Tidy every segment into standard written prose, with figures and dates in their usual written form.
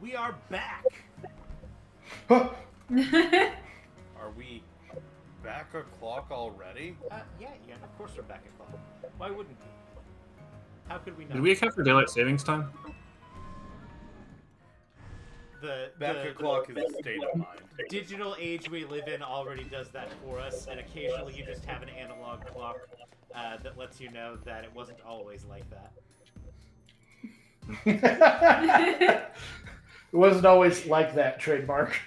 We are back! Huh. Are we back o'clock already? Yeah, of course we're back at clock. Why wouldn't we? How could we not? Did we account for daylight savings time? Back o'clock is a state of mind. Digital age we live in already does that for us, and occasionally you just have an analog clock that lets you know that it wasn't always like that. It wasn't always like that, trademark.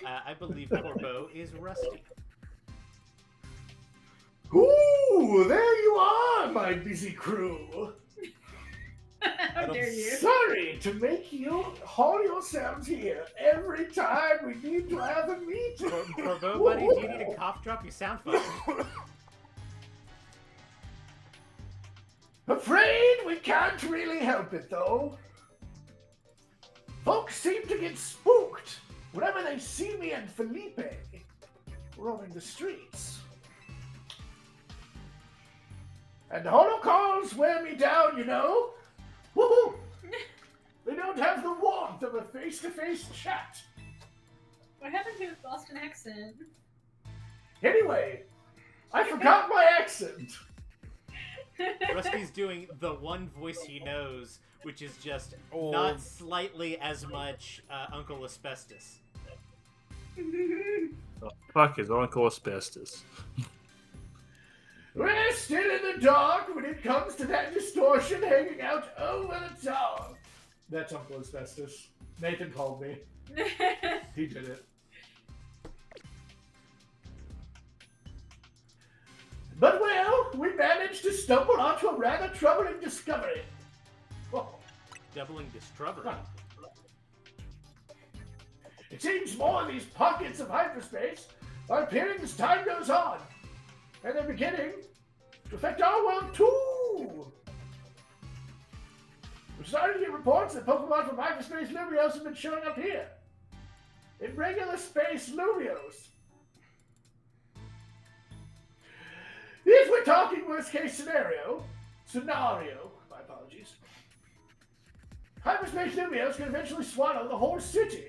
I believe Corbeau is rusty. Ooh, there you are, my busy crew. How dare you? Sorry to make you haul yourselves here every time we need to have a meeting. Corbeau, buddy, do you need a cough drop? You sound fine. Afraid we can't really help it, though. Folks seem to get spooked whenever they see me and Felipe roaming the streets. And holocalls wear me down, you know. Woohoo! They don't have the warmth of a face-to-face chat. What happened to his Boston accent? Anyway, I forgot my accent. Rusty's doing the one voice he knows, which is just Old. not slightly as much Uncle Asbestos. The fuck is Uncle Asbestos? We're still in the dark when it comes to that distortion hanging out over the top. That's Uncle Asbestos. Nathan called me. He did it. But well, we managed to stumble onto a rather troubling discovery. Oh. Doubling discovery. It seems more of these pockets of hyperspace are appearing as time goes on. And they're beginning to affect our world too. We're starting to get reports that Pokemon from hyperspace Lumios have been showing up here. In regular space Lumios. If we're talking worst case scenario, my apologies, hyperspace Lumios can eventually swallow the whole city.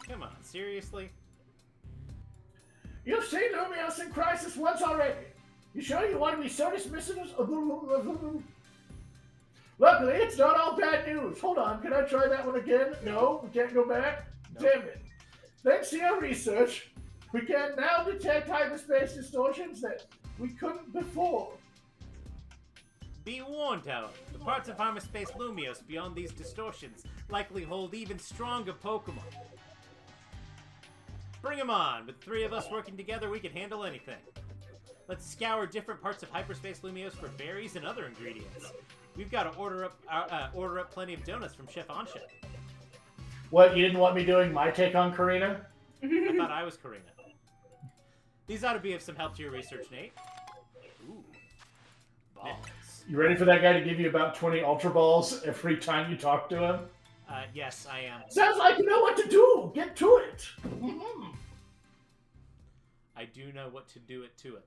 Come on, seriously? You've seen Lumios in Crisis once already. You sure you want to be so dismissive? Luckily, it's not all bad news. Hold on, can I try that one again? No, we can't go back? Nope. Damn it. Thanks to your research, we can now detect hyperspace distortions that we couldn't before. Be warned, however, the parts of hyperspace Lumios beyond these distortions likely hold even stronger Pokemon. Bring 'em on! With 3 of us working together, we can handle anything. Let's scour different parts of hyperspace Lumios for berries and other ingredients. We've got to order up plenty of donuts from Chef Ansha. What, you didn't want me doing my take on Karina? I thought I was Karina. These ought to be of some help to your research, Nate. Ooh. Balls. You ready for that guy to give you about 20 Ultra Balls every time you talk to him? Yes, I am. Sounds like you know what to do! Get to it! I do know what to do it to it.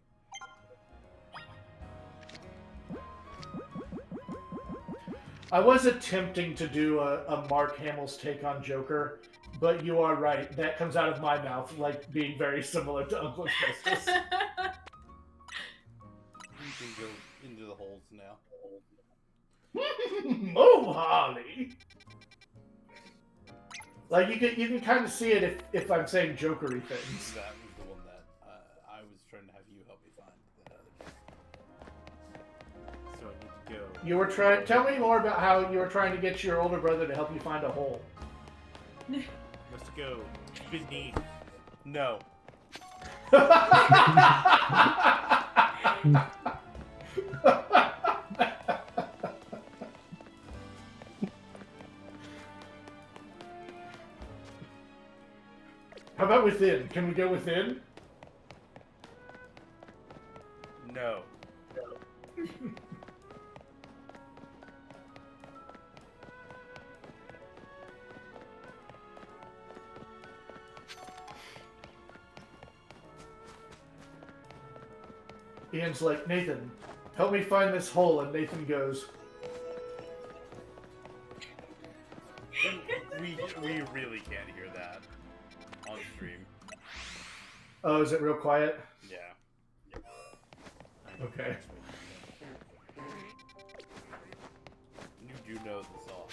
I was attempting to do a Mark Hamill's take on Joker, but you are right. That comes out of my mouth like being very similar to Uncle Asbestos. You can go into the holes now. Oh, Harley! Like, you can kind of see it if I'm saying jokery things. That was the one that I was trying to have you help me find. So I need to go. You were trying. Tell me more about how you were trying to get your older brother to help you find a hole. Must go beneath. No. How about within? Can we go within? No. Ian's like, Nathan, help me find this hole, and Nathan goes, We really can't hear that on stream. Oh, is it real quiet? Yeah. Okay. You do know the song.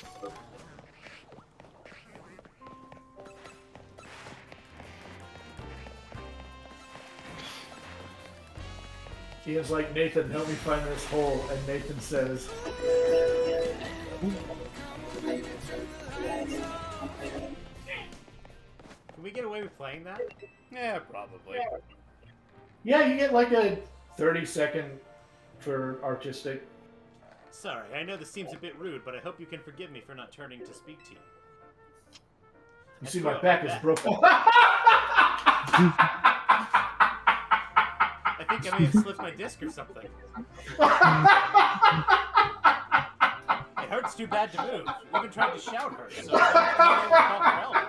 Ian's like, Nathan, help me find this hole. And Nathan says, Can we get away with playing that? Yeah, probably. yeah, you get like a 30-second for artistic. Sorry, I know this seems a bit rude, but I hope you can forgive me for not turning to speak to you. You see, my back is broken. I think I may have slipped my disc or something. It hurts too bad to move. Even trying to shout hurts, so I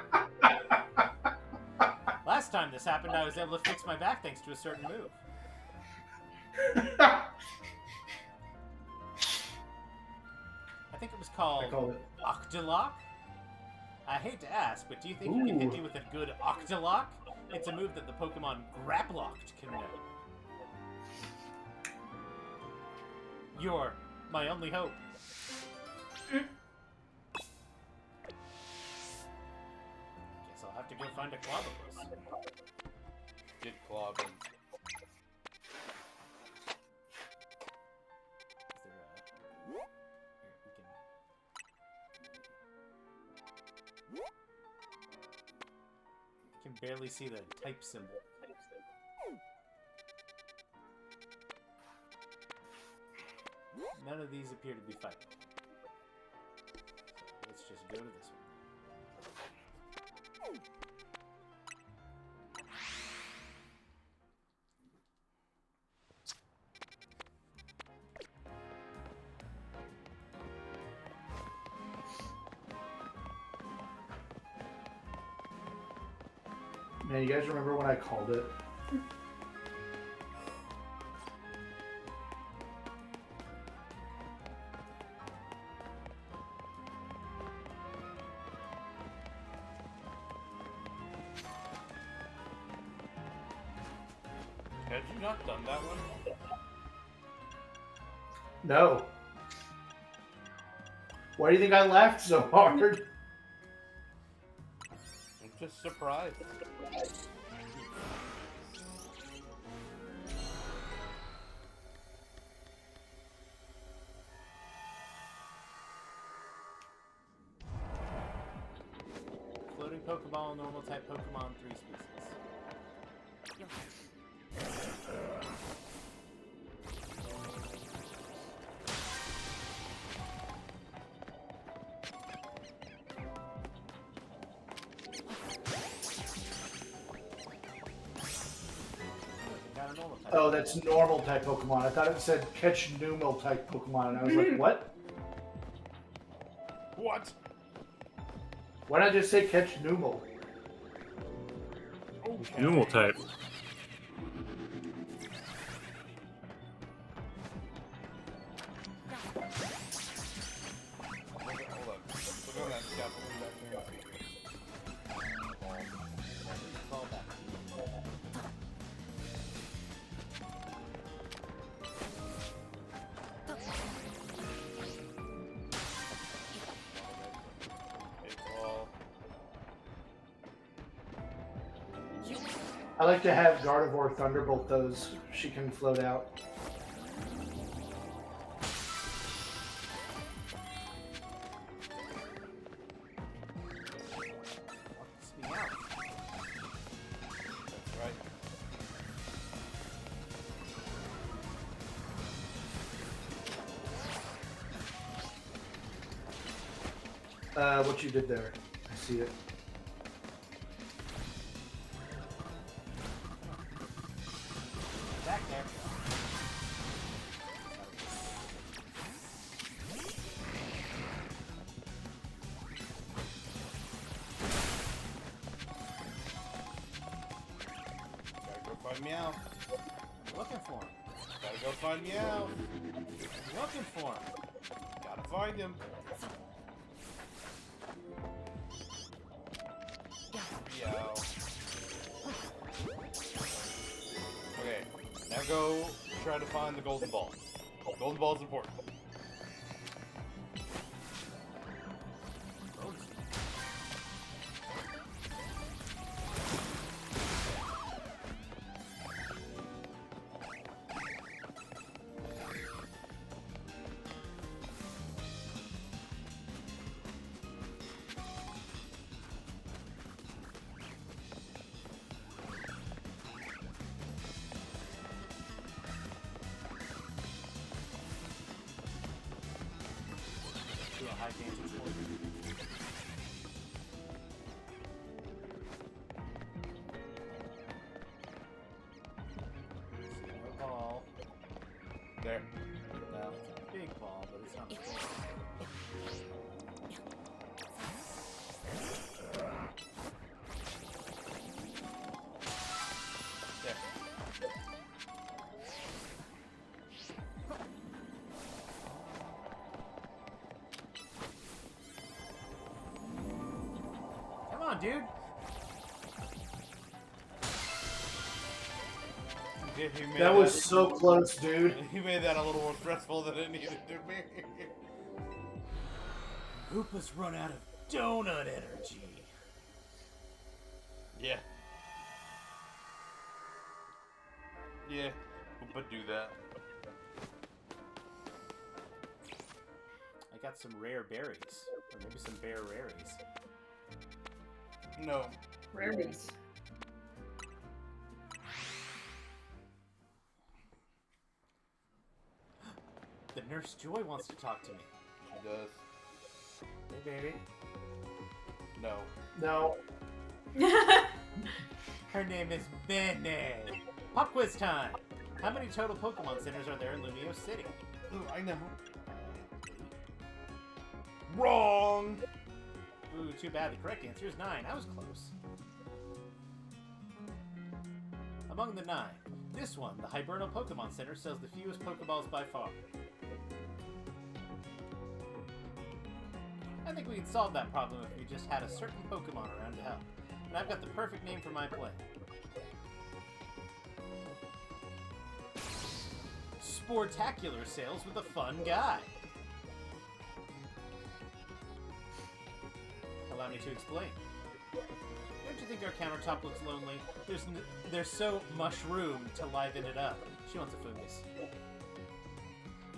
Last time this happened, I was able to fix my back thanks to a certain move. I think it was called I called it. Octolock? I hate to ask, but do you think you can hit me with a good Octolock? It's a move that the Pokemon Graplocked can know. You're my only hope. Guess I'll have to go find a Clobopus. Get clobbing. Is there a... Here, we can barely see the type symbol. None of these appear to be fighting. So let's just go to this one. Man, you guys remember when I called it? Had you not done that one? No. Why do you think I laughed so hard? I'm just surprised. Floating Pokeball, normal type Pokemon, 3 species. Got a normal type. Oh, that's normal type Pokemon. I thought it said catch numal type Pokemon, and I was like, what? What? Why not just say catch numal? Normal type. Hold on. Look on that scaffolding back there. Fall back. It's all... I like to have Gardevoir Thunderbolt those. She can float out. Speak out. That's right. What you did there. I see it. Back there. Gotta go find Meow. Looking for him. Gotta go find Meow. Looking for him. Gotta find him. go try to find the golden ball. Golden ball is important. High danger sport. No ball. There. No, it's a big ball, but it's not big. There. Come on, dude. That was so close, dude. He made that a little more stressful than it needed to be. Koopa's run out of donut energy. Yeah. Yeah, but do that. I got some rare berries. Or maybe some bear raries. No. Rarities. The Nurse Joy wants to talk to me. She does. Hey, baby. No. No. Her name is Bene. Pop quiz time. How many total Pokemon centers are there in Lumio City? Ooh, I know. Wrong! Ooh, too bad. The correct answer is 9. I was close. Among the 9, this one, the Hibernal Pokemon Center, sells the fewest Pokeballs by far. I think we could solve that problem if we just had a certain Pokemon around to help. And I've got the perfect name for my plan. Sportacular sales with a fun guy. Allow me to explain. Don't you think our countertop looks lonely? There's so mushroom to liven it up. She wants a fungus.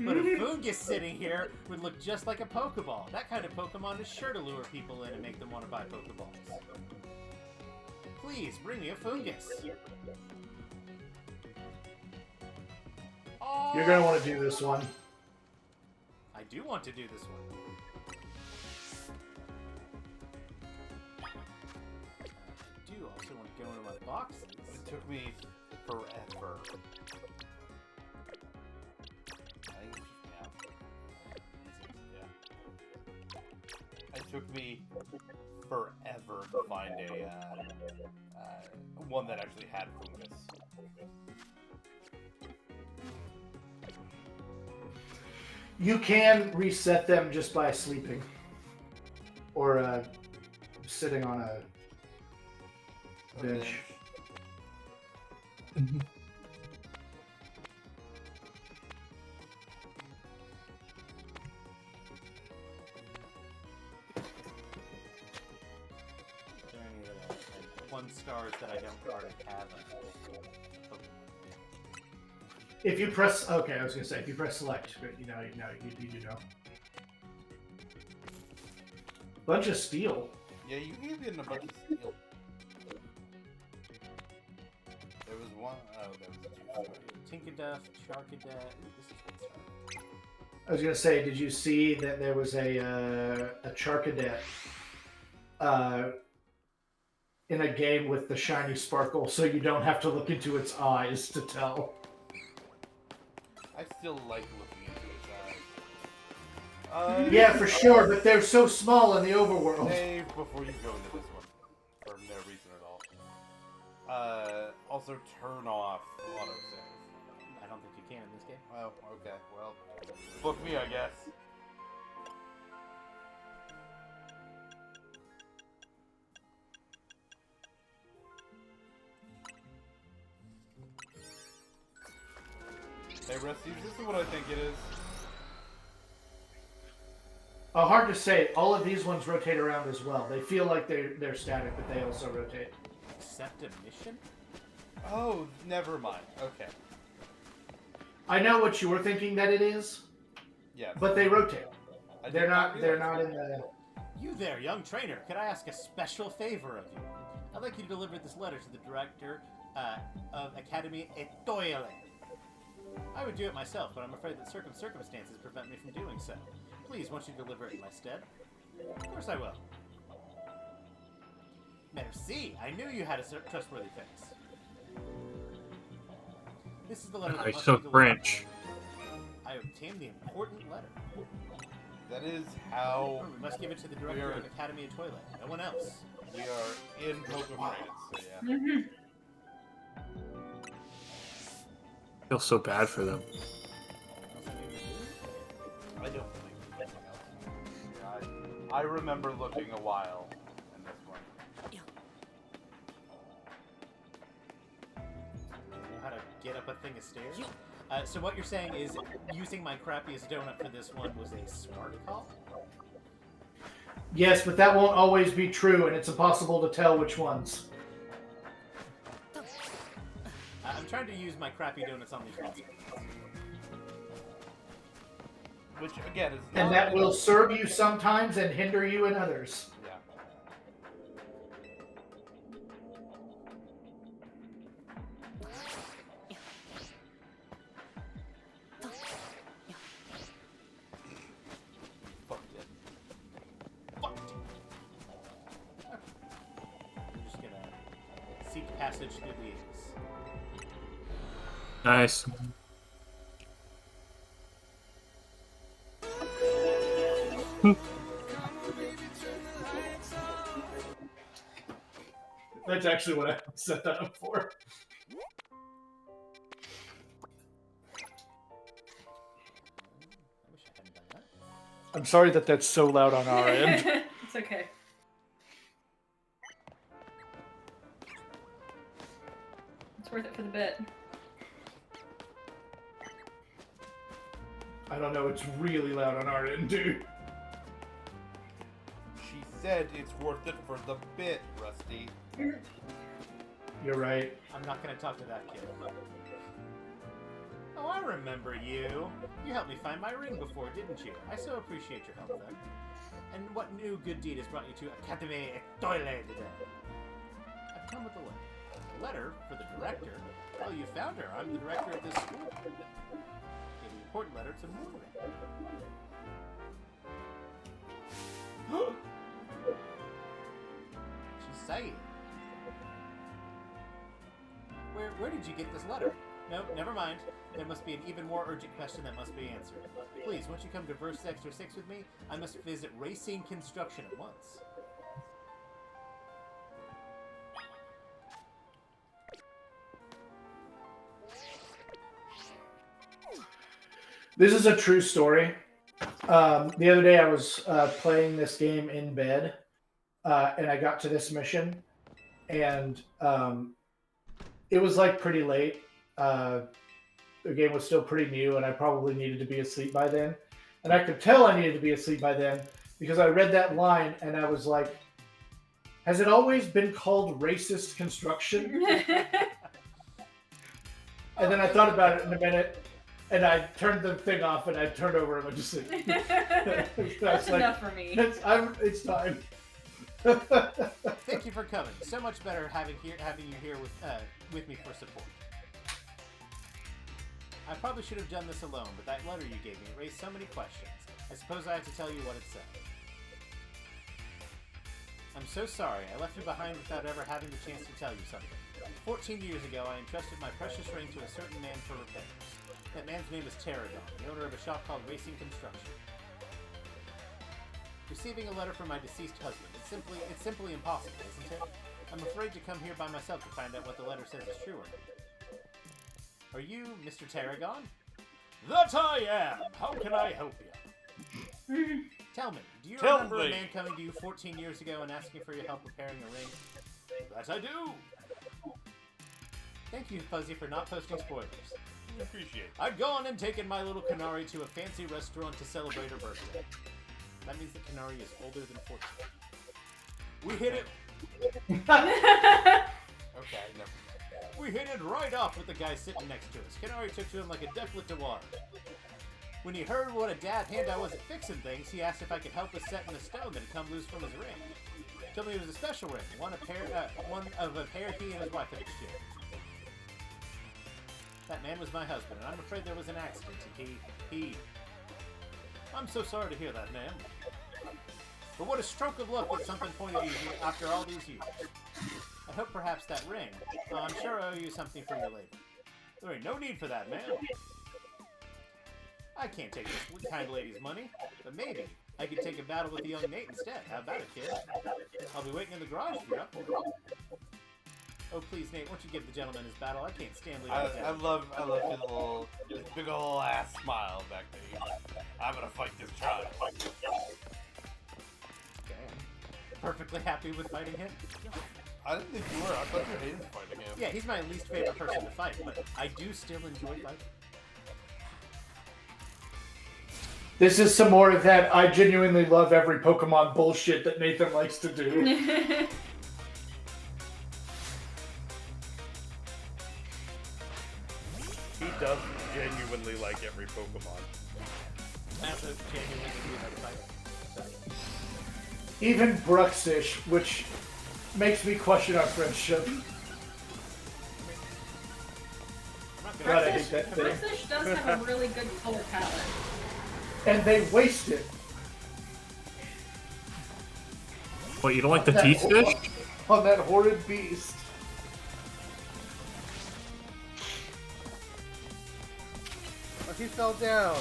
But a fungus sitting here would look just like a Pokeball. That kind of Pokemon is sure to lure people in and make them want to buy Pokeballs. Please, bring me a fungus. Oh, You're gonna want to do this one. I do want to do this one. I do also want to go into my boxes. It took me forever. I think it's just me out. Yeah. It took me forever to find a one that actually had fungus. You can reset them just by sleeping. Or sitting on a bench. Is there any of the 1 stars that I don't already have? If you press, okay, I was gonna say if you press select, but you do know. Bunch of steel. Yeah, you gave in a bunch of steel. There was one, oh, there was 2 stars. Tinkaduff, Charcadet. This is 1 star. I was gonna say, did you see that there was a Charcadet in a game with the shiny sparkle, so you don't have to look into its eyes to tell. I still like looking into his eyes. Yeah, for sure, but they're so small in the overworld. Save before you go into this one. For no reason at all. Also turn off autosave. I don't think you can in this game. Oh, okay. Well, book me, I guess. Rusty. Is this what I think it is? Hard to say. All of these ones rotate around as well. They feel like they're static, but they also rotate. Accept a mission? Oh, never mind. Okay. I know what you were thinking that it is, Yeah. but they rotate. I did They're not realize in the... You there, young trainer. Could I ask a special favor of you? I'd like you to deliver this letter to the director of Academy Etoile. I would do it myself, but I'm afraid that circumstances prevent me from doing so. Please, won't you deliver it in my stead? Of course I will. Merci. I knew you had a trustworthy face. This is the letter that I must so be delivered. French. I obtained the important letter. that is how We must give it to the director of Academy Etoile. No one else. we are in Pokémon. So yeah. Mhm. I feel so bad for them. I don't think there's anything else. Yeah, I remember looking a while in this one. Know how to get up a thing of stairs? So what you're saying is using my crappiest donut for this one was a smart call? Yes, but that won't always be true, and it's impossible to tell which ones. I'm trying to use my crappy donuts on these ones. Which again is And that will serve you sometimes and hinder you in others. Yeah. Fucked it. Fucked! Okay. I'm just gonna seek passage through the abyss. Nice. That's actually what I set that up for. I wish I hadn't done that. I'm sorry that that's so loud on our end. It's okay. It's worth it for the bit. I don't know, it's really loud on our end, dude. She said it's worth it for the bit, Rusty. You're right. I'm not gonna talk to that kid. Oh, I remember you. You helped me find my ring before, didn't you? I so appreciate your help then. And what new good deed has brought you to Academy Etoile today? I've come with a letter. A letter for the director? Well, you found her. I'm the director of this school. Give an important letter to Moore. She's saying. Where did you get this letter? No, never mind. There must be an even more urgent question that must be answered. Please, won't you come to verse Extra 6 with me? I must visit Racine Construction at once. This is a true story. The other day I was playing this game in bed, and I got to this mission, and it was like pretty late. The game was still pretty new, and I probably needed to be asleep by then. And I could tell I needed to be asleep by then because I read that line, and I was like, has it always been called racist construction? And then I thought about it in a minute, and I turned the thing off, and I turned over and went to sleep. That's enough for me. It's time. Thank you for coming. So much better having you here with me for support. I probably should have done this alone, but that letter you gave me raised so many questions. I suppose I have to tell you what it said. I'm so sorry. I left you behind without ever having the chance to tell you something. 14 years ago, I entrusted my precious ring to a certain man for repairs. That man's name is Tarragon, the owner of a shop called Racing Construction. Receiving a letter from my deceased husband. It's simply impossible, isn't it? I'm afraid to come here by myself to find out what the letter says is true or not. Are you Mr. Tarragon? That I am! How can I help you? Tell me, do you remember a man coming to you 14 years ago and asking for your help repairing a ring? That I do! Thank you, Fuzzy, for not posting spoilers. We appreciate it. I'd gone and taken my little Canary to a fancy restaurant to celebrate her birthday. That means that Canary is older than 14. We hit it. Okay, never mind. We hit it right off with the guy sitting next to us. Canary took to him like a ducklet to water. When he heard what a dab hand I was at fixing things, he asked if I could help with setting a stone that had come loose from his ring. Told me it was a special ring, one of a pair he and his wife had exchanged. That man was my husband, and I'm afraid there was an accident, and he... I'm so sorry to hear that, ma'am. But what a stroke of luck that something pointed at you after all these years. I hope perhaps that ring... I'm sure I owe you something for your labor. There ain't no need for that, ma'am. I can't take this kind lady's money, but maybe I could take a battle with the young Nate instead. How about it, kid? I'll be waiting in the garage if you're up for it. Oh, please, Nate, won't you give the gentleman his battle? I can't stand leaving his I love his big ol' ass smile back there. I'm gonna fight this child. Okay, I'm perfectly happy with fighting him. I didn't think you were. I thought you hated fighting him. Yeah, he's my least favorite person to fight, but I do still enjoy fighting. This is some more of that I genuinely love every Pokemon bullshit that Nathan likes to do. He does genuinely like every Pokemon. I also genuinely do like fighting. So. Even Bruxish, which makes me question our friendship. I'm not gonna God, I hate that thing. British does have a really good color palette. And they waste it. What, you don't like the teeth fish? On that horrid beast. Oh, he fell down.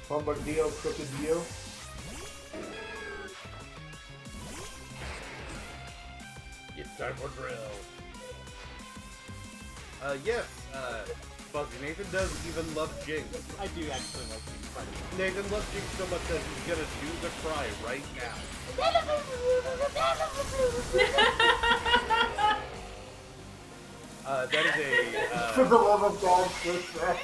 Bombardillo, Crocodile. It's time for drill. Yes, Fuzzy, Nathan does even love Jinx. I do actually like these fighting. Nathan loves Jinx so much that he's gonna do the cry right now. That is For the a, love of God, with that.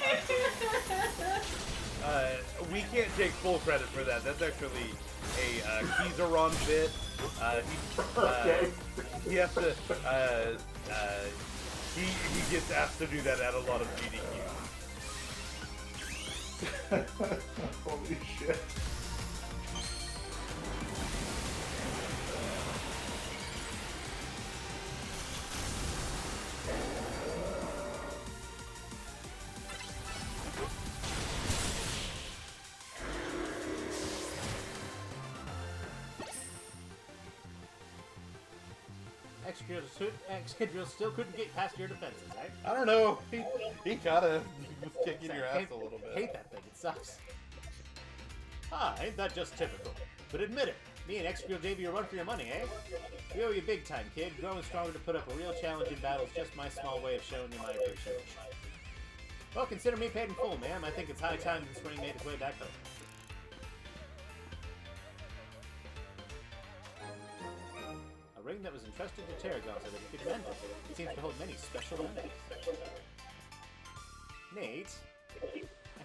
we can't take full credit for that. That's actually a Kizaron bit. Okay. He has to, he gets asked to do that at a lot of GDQ. Holy shit. Excadrill still couldn't get past your defenses, right? I don't know. He kinda was kicking your ass a little bit. Hate that thing. It sucks. Ah, ain't that just typical? But admit it, me and Excadrill gave you a run for your money, eh? We owe you big time, kid. Growing stronger to put up a real challenge in battle is just my small way of showing you my appreciation. Well, consider me paid in full, ma'am. I think it's high time this ring made its way back home. A ring that was entrusted to Terragon so that he could mend it. It seems to hold many special memories. Nate, I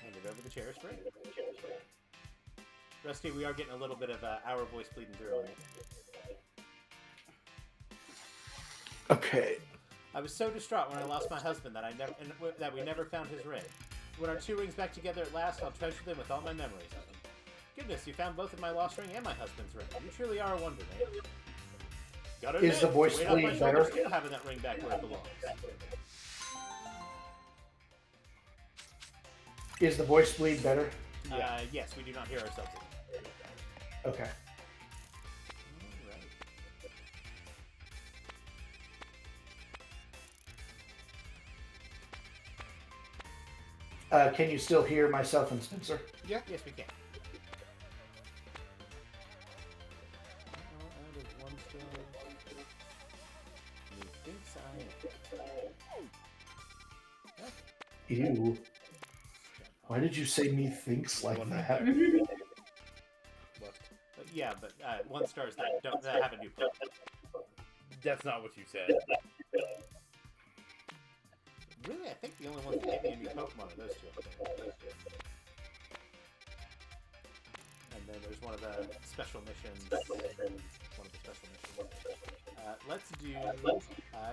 handed over the cherished ring. Rusty, we are getting a little bit of our voice bleeding through on you. Okay. I was so distraught when I lost my husband that that we never found his ring. When our two rings back together at last, I'll treasure them with all my memories of them. Goodness, you found both of my lost ring and my husband's ring. You truly are a wonder, Nate. Gotta Is the voice weight off my bleed shoulders better? Still having that ring back where it belongs. Is the voice bleed better? Yes, we do not hear ourselves anymore. Okay. Alright. can you still hear myself and Spencer? Yeah. Yes, we can. Out of 1 star. Methinks I am. Ew. Why did you say me thinks like One right that? What? Yeah, but 1 stars that have a new Pokemon. That's not what you said. Really, I think the only ones that get me a new Pokemon are those two up there. And then there's one of the special missions. Let's do Charcadet.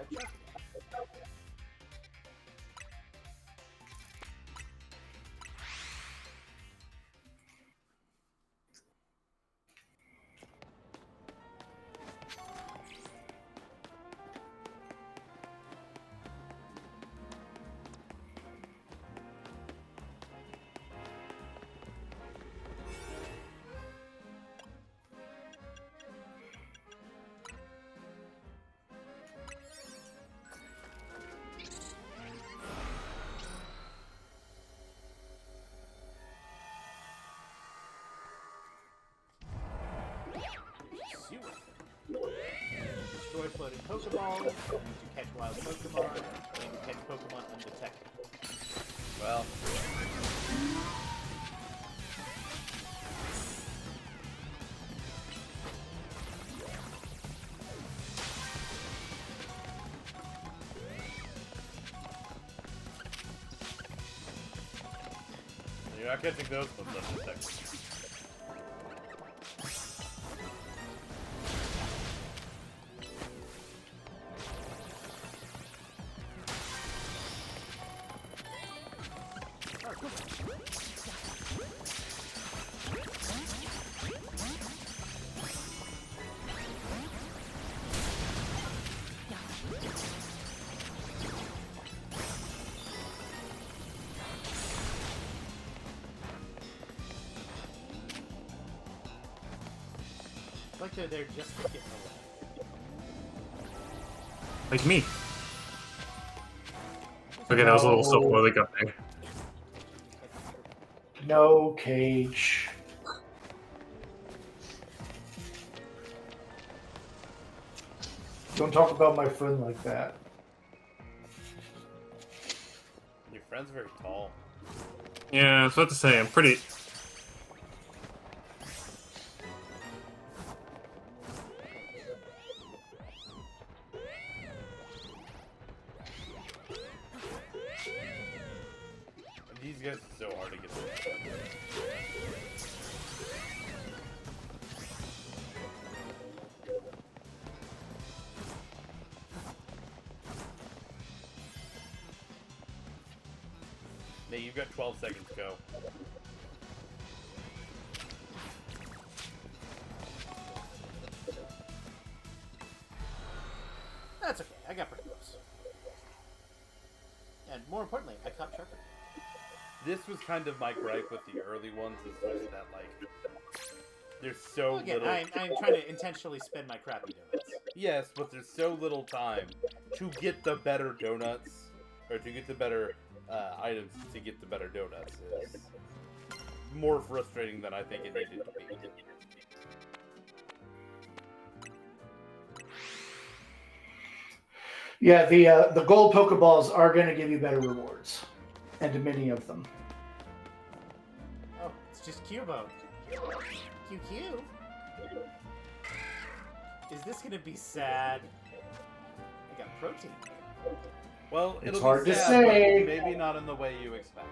Destroy floating Pokeballs, use to catch wild Pokemon, and catch Pokemon undetected. Well. You're not catching those ones undetected. Like they're there just to get away. Like me. Okay, that was a little stuff before they got there. No, Cage. Don't talk about my friend like that. Your friend's very tall. Yeah, I was about to say, I'm pretty... These guys are so hard to get away. Nate, you've got 12 seconds to go. That's okay, I got pretty close. And more importantly, I caught Charcadet. This was kind of my gripe with the early ones, is just that, like, there's so Well, again, little... I'm trying to intentionally spend my crappy donuts. Yes, but there's so little time to get the better donuts, or to get the better items to get the better donuts. It's more frustrating than I think it needed to be. Yeah, the gold Pokeballs are going to give you better rewards, and many of them. Oh, it's just Cubone. QQ. Is this gonna be sad? I got protein. Well, It's it'll hard be to sad, say. but maybe not in the way you expect.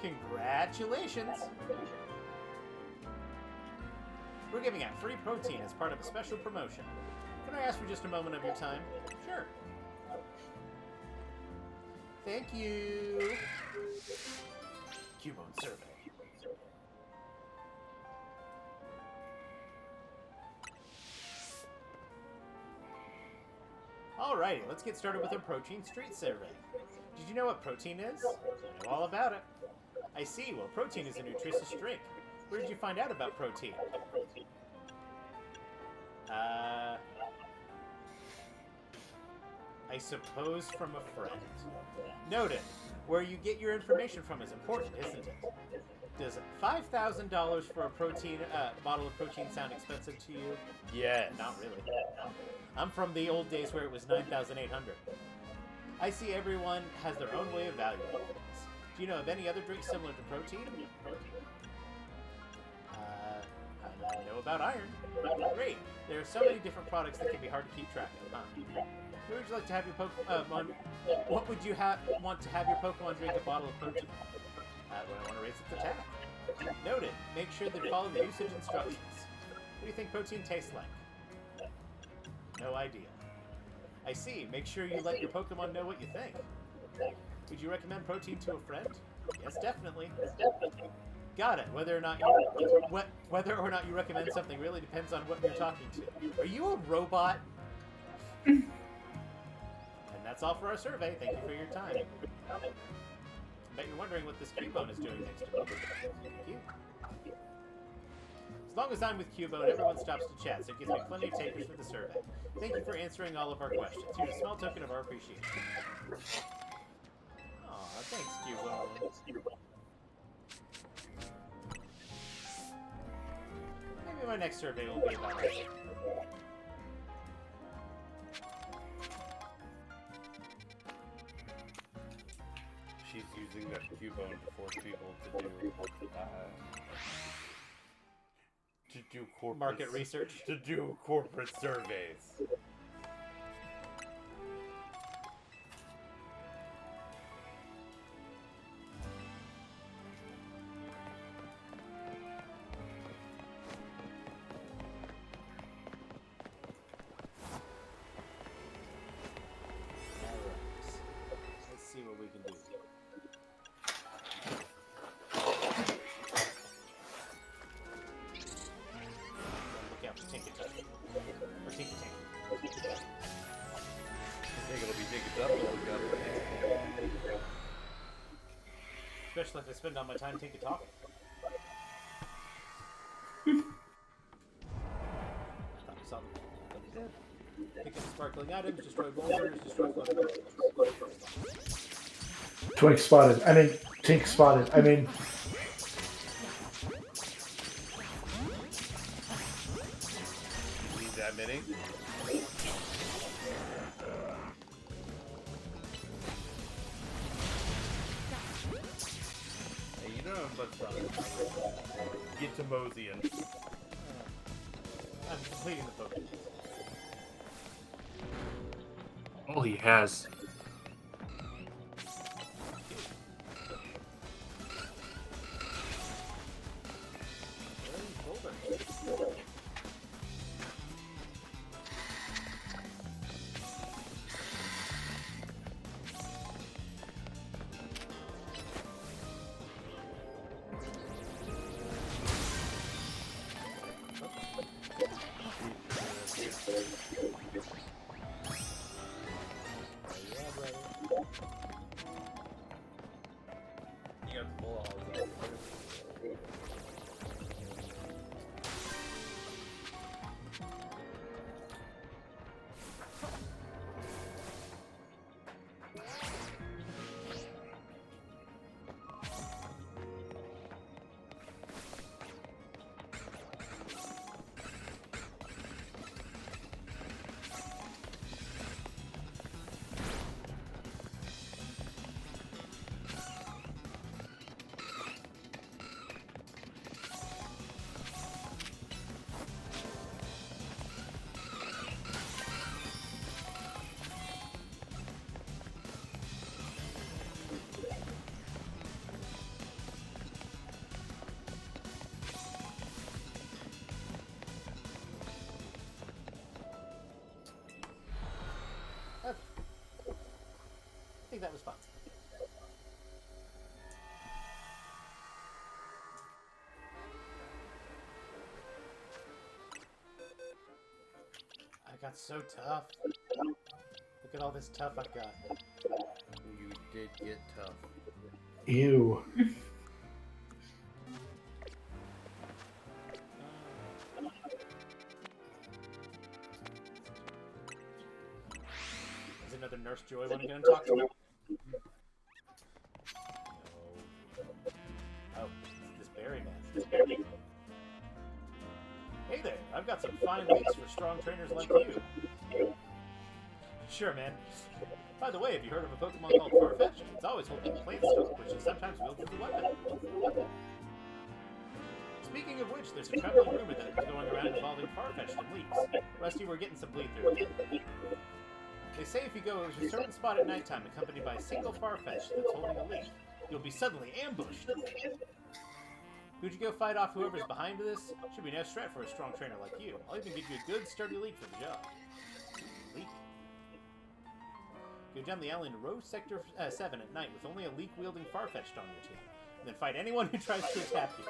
Congratulations! We're giving out free protein as part of a special promotion. Can I ask for just a moment of your time? Sure. Thank you. Cubone survey. Alrighty, let's get started with our protein street survey. Did you know what protein is? I know all about it. I see, well, protein is a nutritious drink. Where did you find out about protein? I suppose from a friend. Noted. Where you get your information from is important, isn't it? Does $5,000 for a bottle of protein sound expensive to you? Yes. Not really. I'm from the old days where it was 9,800. I see everyone has their own way of valuing things. Do you know of any other drinks similar to protein? I know about iron. Great. There are so many different products that can be hard to keep track of, huh? Where would you like to have your Pokemon? What would you want to have your Pokemon drink a bottle of protein? When I want to raise its attack. Noted. Make sure they follow the usage instructions. What do you think protein tastes like? No idea. I see. Make sure you let your Pokemon know what you think. Would you recommend protein to a friend? Yes, definitely. Got it. Whether or not you recommend something really depends on what you're talking to. Are you a robot? And that's all for our survey. Thank you for your time. I bet you're wondering what this Cubone is doing next to me. Cute. As long as I'm with Cubone, everyone stops to chat, so it gives me plenty of takers for the survey. Thank you for answering all of our questions. Here's a small token of our appreciation. Aw, thanks, Cubone. Maybe my next survey will be about it. She's using that Cubone to force people to do corporate Market research. To do corporate surveys. Let's see what we can do. Look out for Tinkaton. Or Tinkatank. I think it'll be Tinkaton up when we got it. Especially if I spend all my time Tinkatalk. I thought we saw them. I thought we did. Pick up sparkling items, destroy boulders, destroy floating boulders. Twink spotted. I mean, Tink spotted. I mean, Need that many? Hey, you don't have much time. Get to moseying. I'm completing the Pokemon. All he has. You got the bull I think that was fun. I got so tough. Look at all this tough I've got. You did get tough. ew. There's another and Nurse Joy want to get and talk to me? Oh, this berry man. Hey there, I've got some fine leaks for strong trainers like you. Sure, man. By the way, have you heard of a Pokemon called Farfetch'd? It's always holding Plant Stalk, which is sometimes wielded as a weapon. Speaking of which, there's a troubling rumor that's going around involving Farfetch'd and leaks. Rusty, we're getting some bleed through again. They say if you go to a certain spot at nighttime accompanied by a single Farfetch'd that's holding a leak, you'll be suddenly ambushed. Who'd you go fight off whoever's behind this? Should be no stretch for a strong trainer like you. I'll even give you a good, sturdy leak for the job. Leak? Go down the alley in row sector 7 at night with only a leak-wielding Farfetch'd on your team. And then fight anyone who tries to attack you.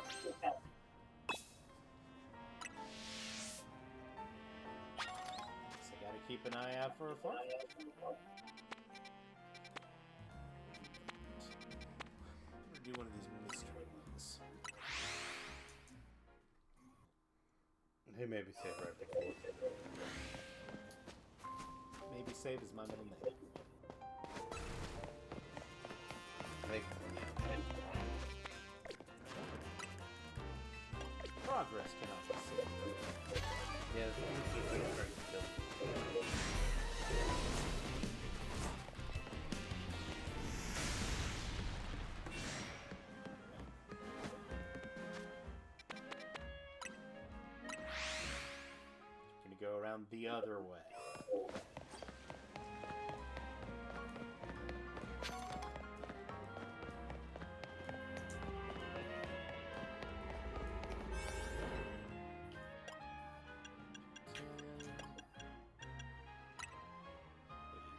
So gotta keep an eye out for a Farfetch'd. I'm gonna do one of these mystery ones. Hey, maybe save right before. Maybe save is my middle name. I think. Progress cannot be saved. Yeah, let me see if I can break the bill. Gonna go around the other way.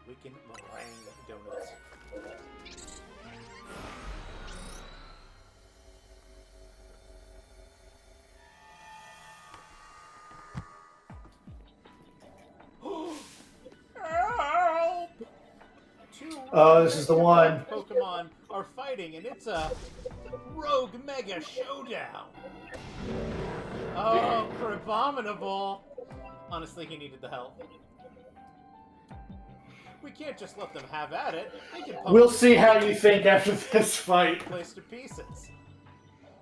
Wicked meringue donuts. Help! Oh, this is the one. Pokemon are fighting, and it's a rogue mega showdown. Oh, Crabominable! Honestly, he needed the help. We can't just let them have at it. They can poke We'll see how you think after this fight. place to pieces.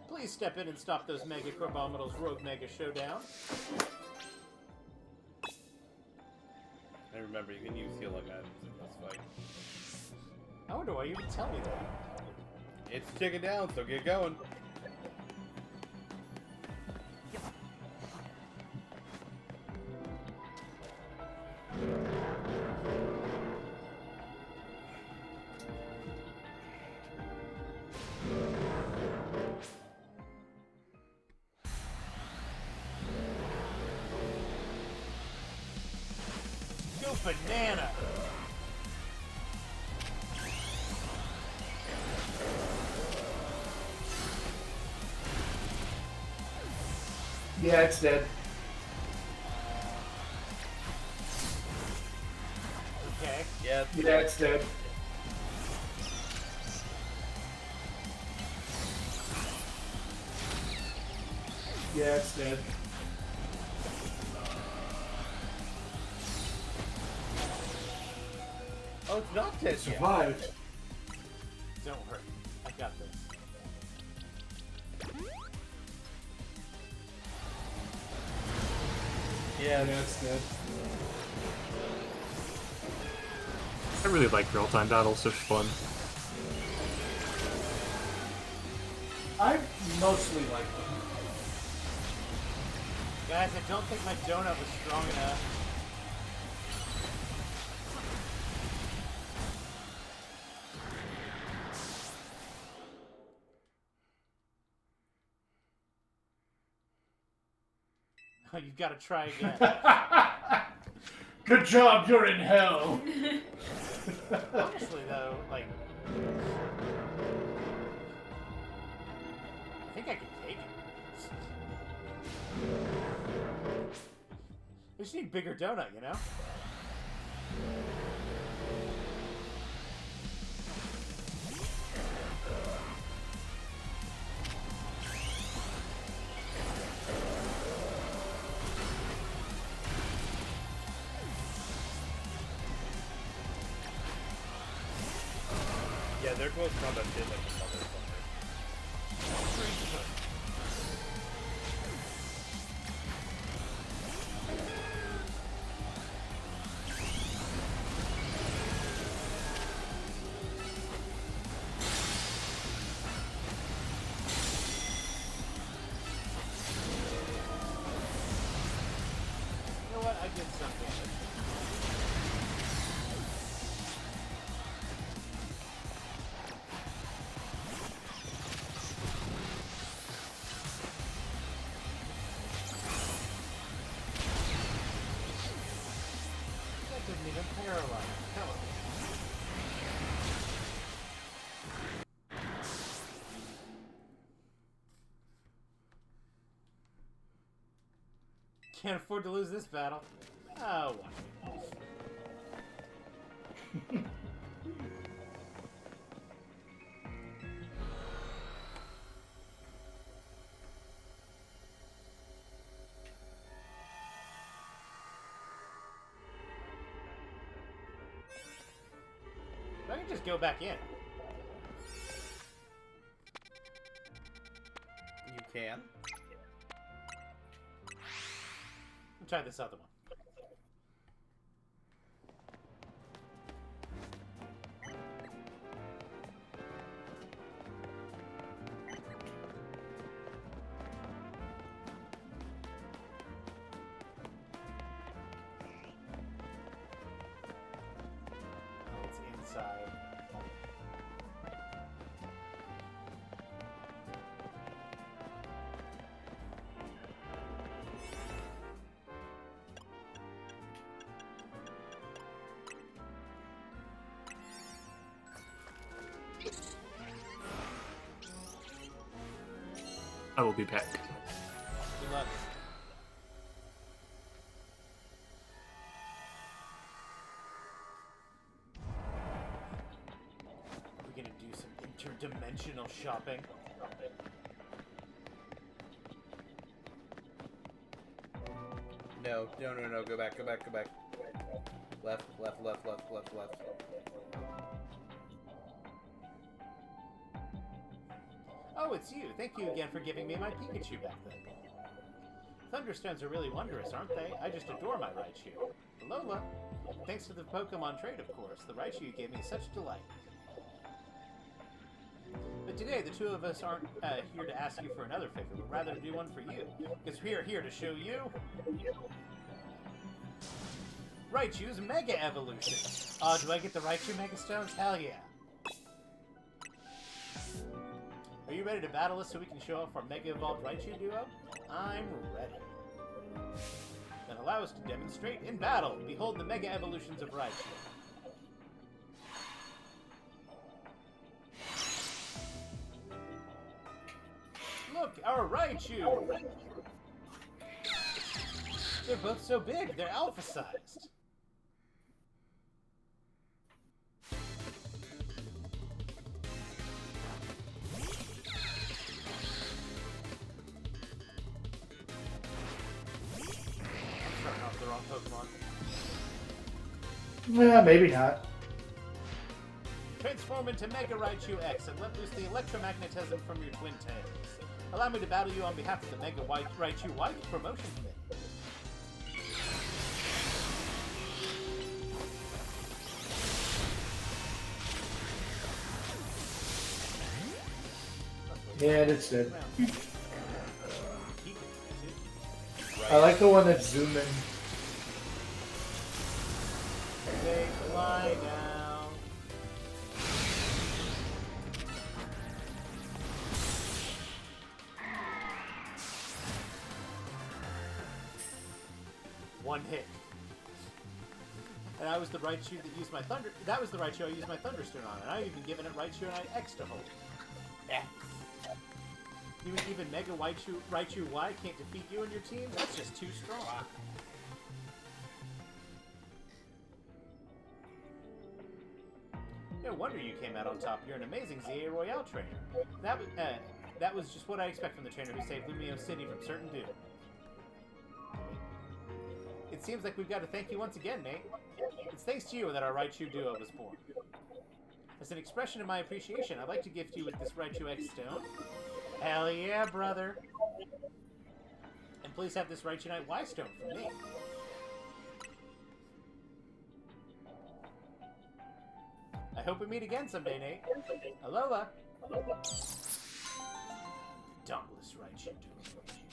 Please step in and stop those Mega Crabominal's rogue mega showdown. And remember, you can use healing items in this fight. I wonder why you would tell me that. It's ticking down, so get going. Go banana! Yeah, it's dead. Okay. Yeah, Yeah, it's dead. Yeah, it's dead. oh, it's not dead yet. Survived. Don't worry. I got this. Yeah, Yeah, it's dead. I really like real-time battles, they're fun. I mostly like them. Guys, I don't think my donut was strong enough. Oh, you've got to try again. Good job, you're in hell. Honestly, though, like... I think I can take it. I just need a bigger donut, you know? their close combat hit like a motherfucker. You know what? I did some damage. That didn't even paralyze. Come on. Can't afford to lose this battle. Oh, watch me. I can just go back in. You can. Let's try this other one. Oh, it's inside. I will be back. Good luck. We're gonna do some interdimensional shopping. No, go back. Left. Oh, it's you. Thank you again for giving me my Pikachu back then. Thunderstones are really wondrous, aren't they? I just adore my Raichu. Lola. Thanks to the Pokemon trade, of course. The Raichu you gave me such delight. But today, the two of us aren't here to ask you for another favor, but rather to do one for you. Because we are here to show you... Raichu's Mega Evolution. Oh, do I get the Raichu Mega Stones? Hell yeah. Are you ready to battle us so we can show off our Mega Evolved Raichu duo? I'm ready. Then allow us to demonstrate in battle. Behold the Mega Evolutions of Raichu. Look, our Raichu! They're both so big, they're alpha-sized. Starting off the wrong Pokemon. Yeah, maybe not. Transform into Mega Raichu X and let loose the electromagnetism from your twin tails. Allow me to battle you on behalf of the Mega Raichu White Promotion Committee. Yeah, it's dead. Right. I like the one that's zooming. They fly down. One hit. And I was the Raichu that used my Thunder. That was the Raichu I used my Thunderstone on, and I even given it Raichu and I X to hold. X. Even Mega Raichu Y can't defeat you and your team? That's just too strong. No wonder you came out on top. You're an amazing ZA Royale trainer. That was just what I expect from the trainer who saved Lumio City from certain doom. It seems like we've got to thank you once again, Nate. It's thanks to you that our Raichu duo was born. As an expression of my appreciation, I'd like to gift you with this Raichu X stone. Hell yeah, brother! And please have this Raichu Knight Y stone for me. I hope we meet again someday, Nate. Alola! Dauntless Raichu doing Raichu.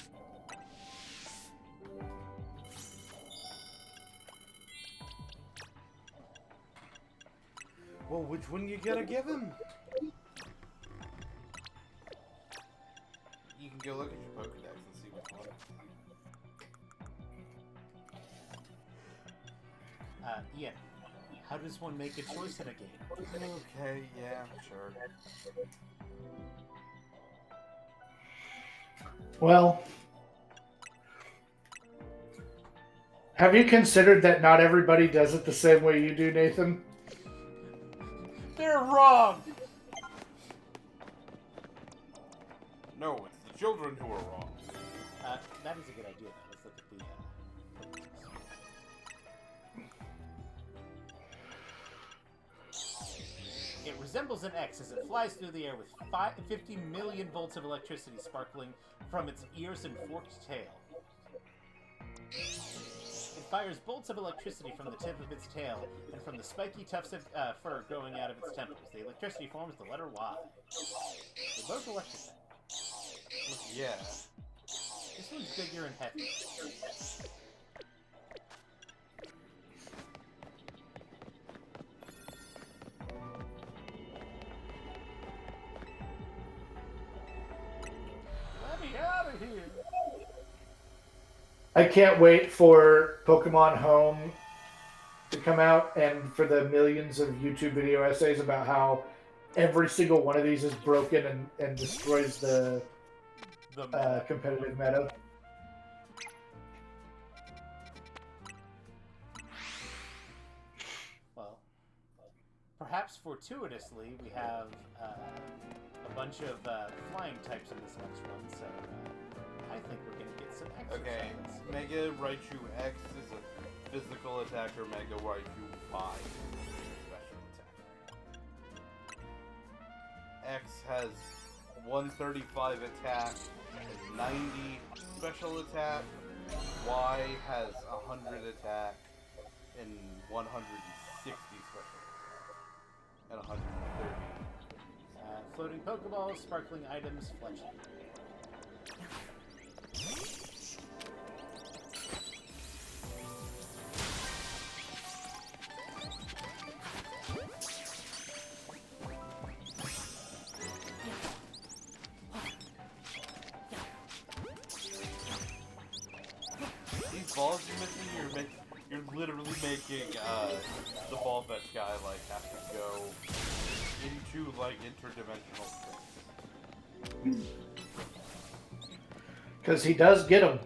Well, which one you gonna give him? You can go look at your Pokédex and see which one. Ian, how does one make a choice in a game? Okay, yeah, sure. Well, have you considered that not everybody does it the same way you do, Nathan? They're wrong! No, it's the children who are wrong. That is a good idea. Let's look at the, It resembles an X as it flies through the air with 50 million volts of electricity sparkling from its ears and forked tail. It fires bolts of electricity from the tip of its tail and from the spiky tufts of fur growing out of its temples. The electricity forms the letter Y. They're both electric. Yeah. This one's bigger and heavier. Let me out of here! I can't wait for Pokemon Home to come out and for the millions of YouTube video essays about how every single one of these is broken and destroys the competitive meta. Well, perhaps fortuitously, we have a bunch of flying types in this next one, so I think we're going to get some exercise. Okay, Mega Raichu X is a physical attacker, Mega Raichu Y is a special attacker. X has 135 attack, 90 special attack, Y has 100 attack, and 160 special attack, and 130. Floating Pokeballs, sparkling items, fletching. These balls you're missing, you're literally making the ball fetch guy like have to go into like interdimensional space. Because he does get them.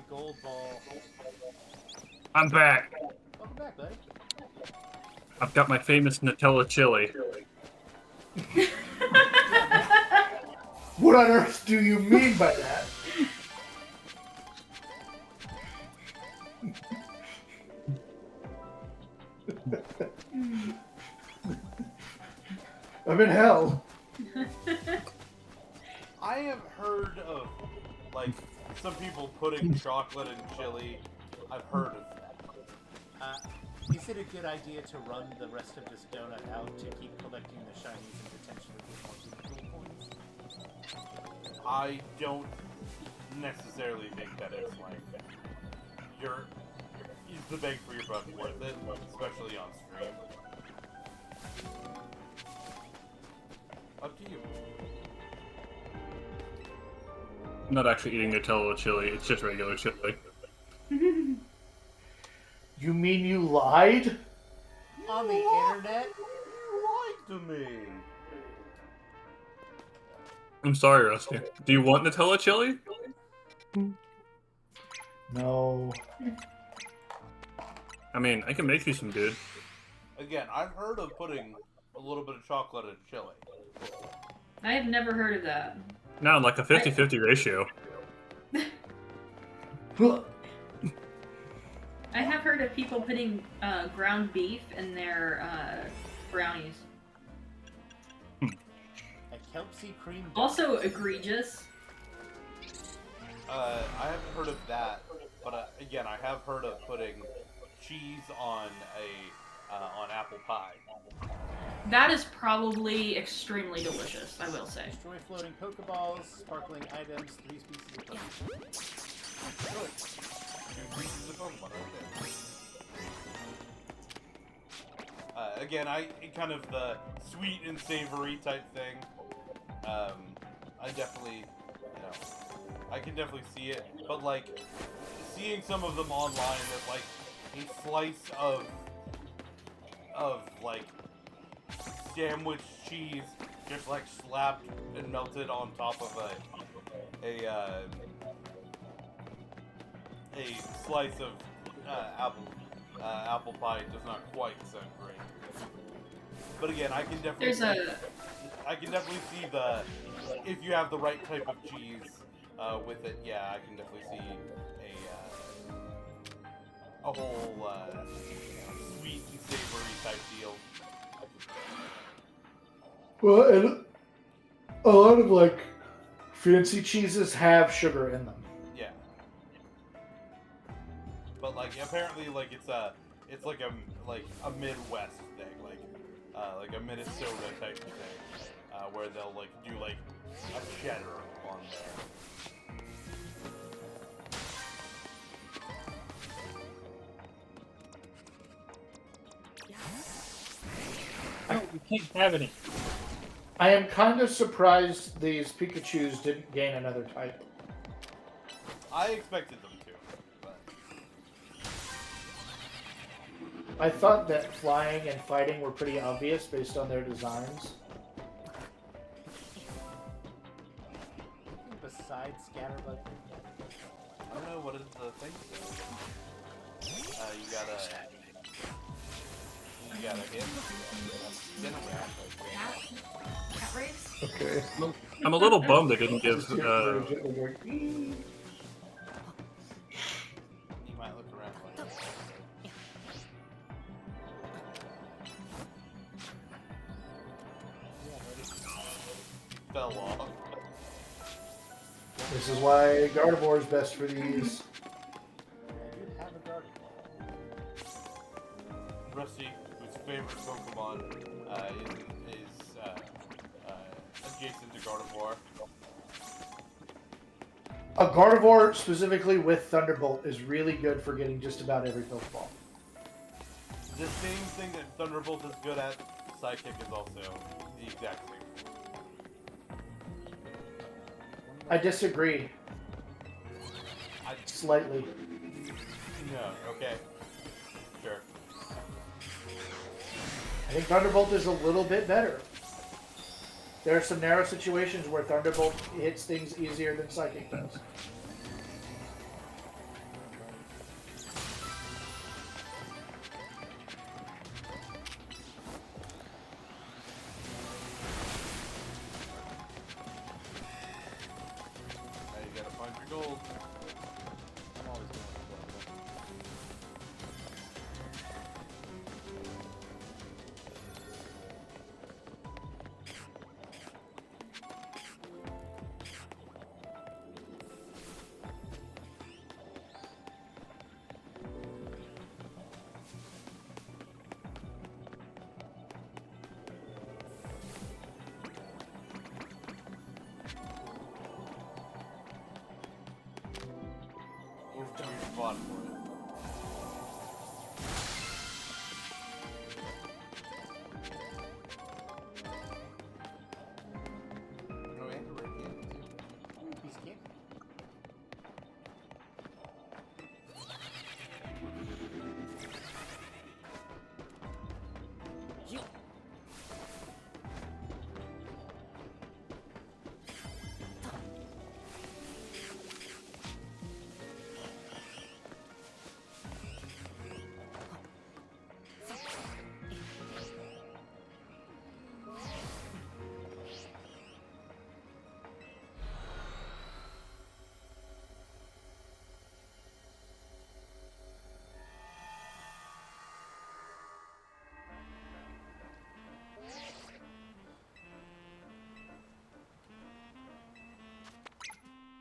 Gold ball. I'm back. Welcome back, buddy. I've got my famous Nutella chili. What on earth do you mean by that? I'm in hell. I have heard of like some people putting chocolate in chili. I've heard of that. Is it a good idea to run the rest of this donut out to keep collecting the shinies and potentially get more cool points? I don't necessarily think that it's like is the bang for your buck worth it, especially on stream. Up to you. I'm not actually eating Nutella chili, it's just regular chili. You mean you lied? On the internet? You lied to me. I'm sorry, Rusty. Do you want Nutella chili? No. I mean, I can make you some good. Again, I've heard of putting a little bit of chocolate in chili. I have never heard of that. No, like a 50-50 ratio. I have heard of people putting ground beef in their brownies. A Kelpsy cream. Also egregious. I haven't heard of that, but again, I have heard of putting cheese on on apple pie. That is probably extremely delicious, I will say. Destroy floating Pokeballs, sparkling items, 3 species of Pokemon. Really? 2 pieces of Pokemon right there. Again, kind of the sweet and savory type thing. I definitely, I can definitely see it, but like seeing some of them online with like a slice of like sandwich cheese just like slapped and melted on top of a slice of apple pie does not quite sound great. But again, I can definitely see the if you have the right type of cheese with it. Yeah, I can definitely see a whole sweet and savory type deal. Well, and a lot of like fancy cheeses have sugar in them. Yeah. But like apparently like it's like a Midwest thing, like a Minnesota type of thing, where they'll like do like a cheddar on there. No, you can't have any. I am kind of surprised these Pikachus didn't gain another type. I expected them to, but I thought that flying and fighting were pretty obvious based on their designs. Besides Scatterbug. I don't know what is the thing. You gotta hit. Get around. Cat race? Okay. I'm a little bummed they didn't give. You might look around like fell off. This is why Gardevoir is best for these. I do have a Gardevoir. Rusty, whose favorite Pokemon is adjacent to Gardevoir. A Gardevoir, specifically with Thunderbolt, is really good for getting just about every Pokeball. The same thing that Thunderbolt is good at, Psychic is also the exact same. I disagree. Slightly. No, okay. Sure. I think Thunderbolt is a little bit better. There are some narrow situations where Thunderbolt hits things easier than Psychic does. Now you gotta find your gold. I'm always going for gold. watch for it. Oh, and a red candy too. Piece of cake. You.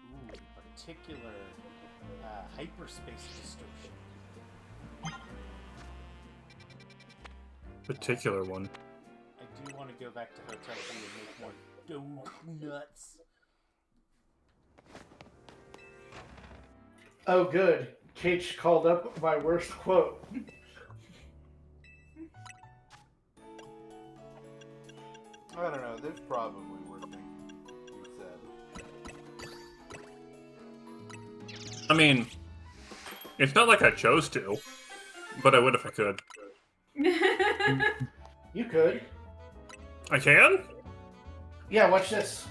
Ooh, particular hyperspace distortion. Particular one. I do want to go back to Hotel B and make more donuts. Oh, good. Kate called up my worst quote. I don't know. There's probably worse things you said. I mean, it's not like I chose to, but I would if I could. You could. I can? Yeah, watch this.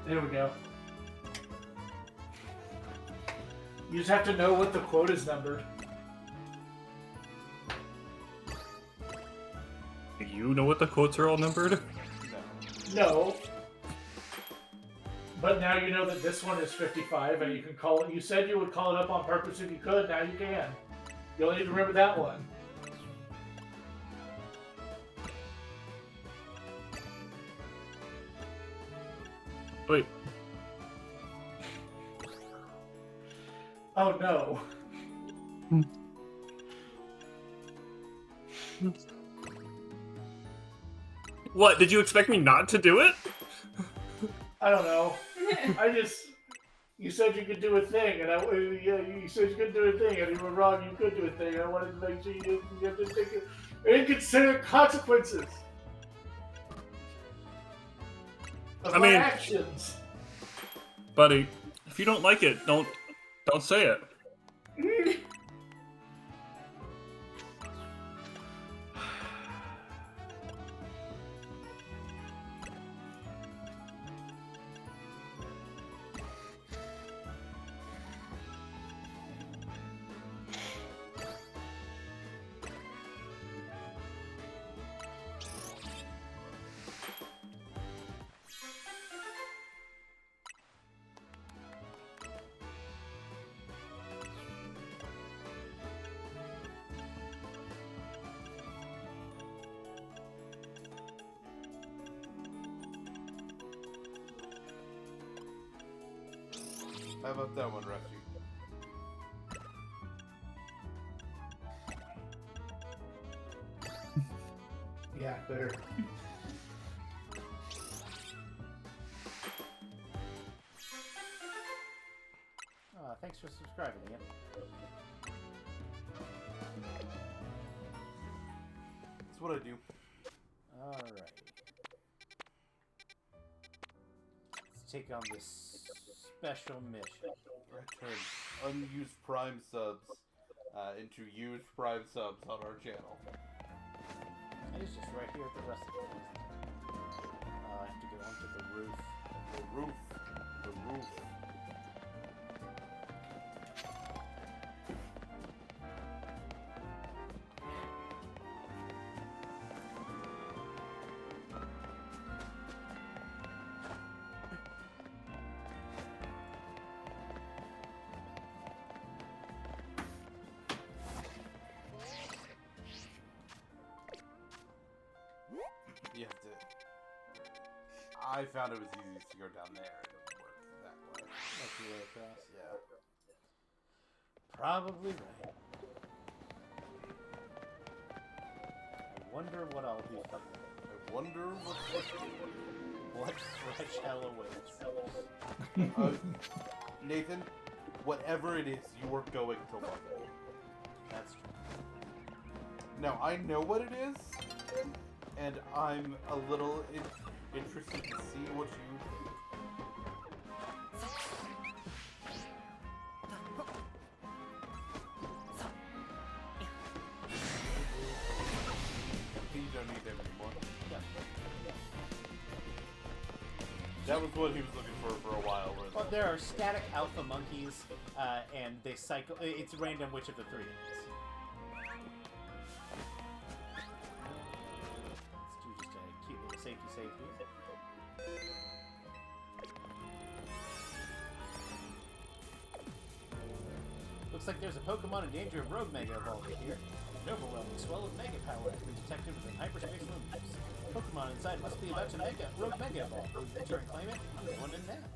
There we go. You just have to know what the quote is numbered. You know what the quotes are all numbered? No. But now you know that this one is 55, and you can call it. You said you would call it up on purpose if you could. Now you can. You only need to remember that one. Wait. Oh no. What? Did you expect me not to do it? I don't know. You said you could do a thing, and you said you could do a thing, and you were wrong. You could do a thing. I wanted to make sure you have to think and consider consequences of my actions. Buddy, if you don't like it, don't say it. How about that one, Rusty? Yeah, better. Thanks for subscribing, Ian. That's what I do. Alright. Let's take on this special mission. Return unused Prime subs into used Prime subs on our channel. It's just right here at the rest of it. I have to go onto the roof. The roof. The roof. You have to... I found it was easiest to go down there. It didn't work that way. That's the way across. Yeah. probably right. I wonder what I'll be fighting. I wonder What fresh hell awaits. Nathan, whatever it is, you are going to love it. That's true. Now, I know what it is, and I'm a little interested to see what you think. You don't need them anymore. Yeah. That was what he was looking for a while. Well, there are static alpha monkeys, and they cycle. It's random which of the three it is. Let's do just a cute little safety save here. Looks like there's a Pokemon in danger of Rogue Mega evolving here. An overwhelming swell of Mega power has been detected within hyperspace luminaries. Pokemon inside must be about to Rogue Mega evolve. Enter and claim it. I'm going in now.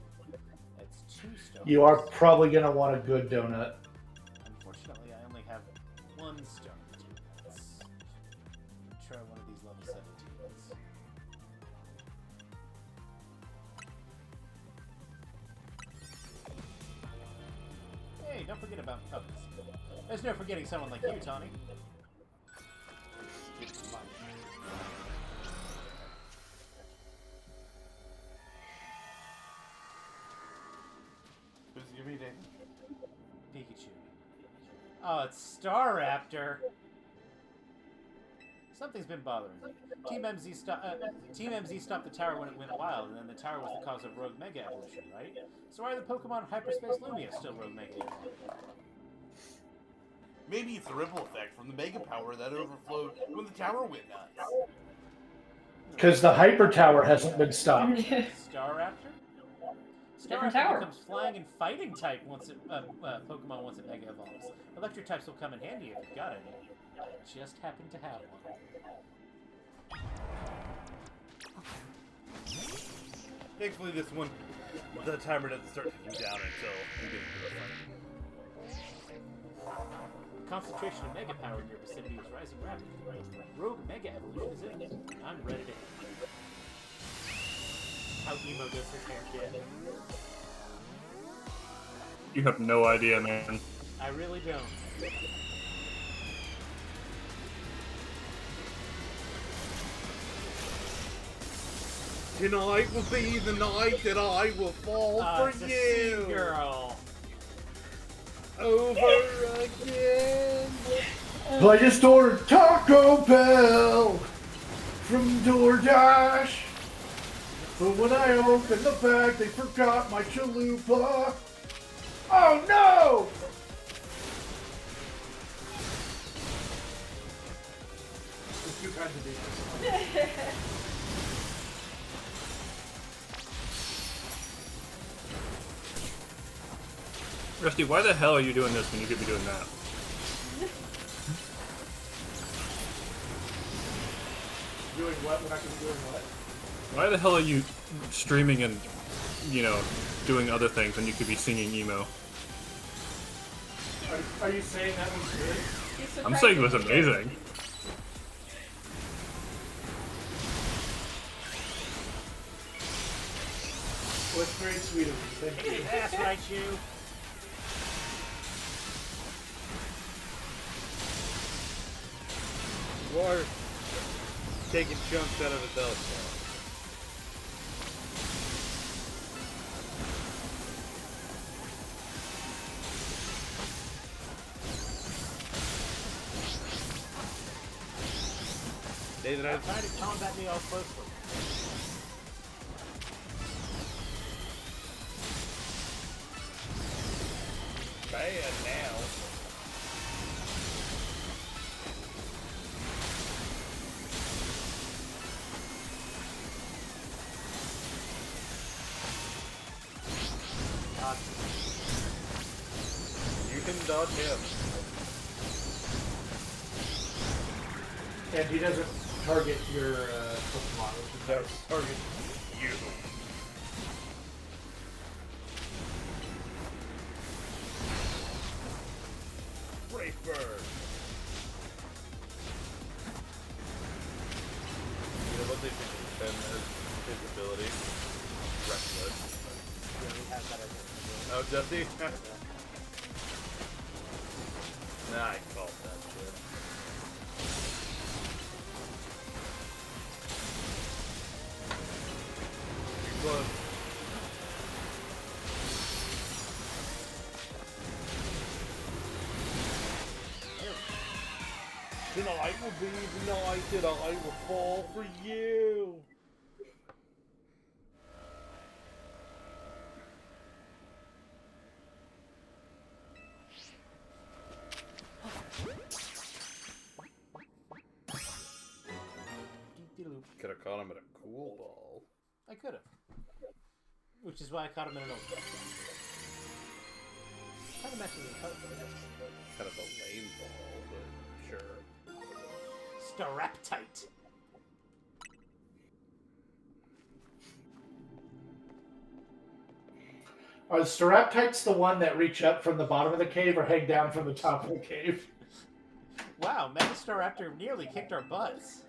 That's 2 stars. You are probably gonna want a good donut. Unfortunately, I only have 1 star. Let's try one of these level 17s. Hey, don't forget about puppets. There's no forgetting someone like you, Tawny. Who's your meeting? Pikachu. Oh, it's Staraptor. Something's been bothering me. Team MZ stopped the tower when it went wild, and then the tower was the cause of Rogue Mega evolution, right? So why are the Pokemon Hyperspace Lumia still Rogue Mega evolving? Maybe it's a ripple effect from the Mega power that overflowed when the tower went nuts. Because the Hyper Tower hasn't been stopped. Staraptor? Different Staraptor tower. becomes flying and fighting type once it Pokemon once it Mega evolves. Electric types will come in handy if you've got any. Just happen to have one. Thankfully, this one, the timer doesn't start ticking down until you get into the fight. Concentration of Mega power in your vicinity is rising rapidly. Rogue Mega evolution is imminent. I'm ready to hit. How emo does his hair get? You have no idea, man. I really don't. Tonight will be the night that I will fall It's for a you. sea girl. Over again. I just ordered Taco Bell from DoorDash. But when I opened the bag, they forgot my chalupa. Oh no! There's 2 kinds of beef. Rusty, why the hell are you doing this when you could be doing that? Doing what? We're not going to be doing what? Why the hell are you streaming and, you know, doing other things when you could be singing emo? Are you saying that was good? I'm saying it was amazing. Well, it's very sweet of you. Thank you. That's right, you. Or taking chunks out of his belly. Nathan, I'm trying to combat me all closely. bad now. You can dodge him. And he doesn't target your Pokemon, which is nice. Target you. Burn. You know what they should defend his ability? Reckless. Oh, does he? Nah, I called that shit. Too close. Tonight will be the night that I will fall for you. Could have caught him at a cool ball. I could have. Which is why I caught him in an old ball. Kind of matches his color. Kind of a lame ball, but sure. Staraptite. Are the Staraptites the one that reach up from the bottom of the cave or hang down from the top of the cave? Wow, Megastaraptor nearly kicked our butts.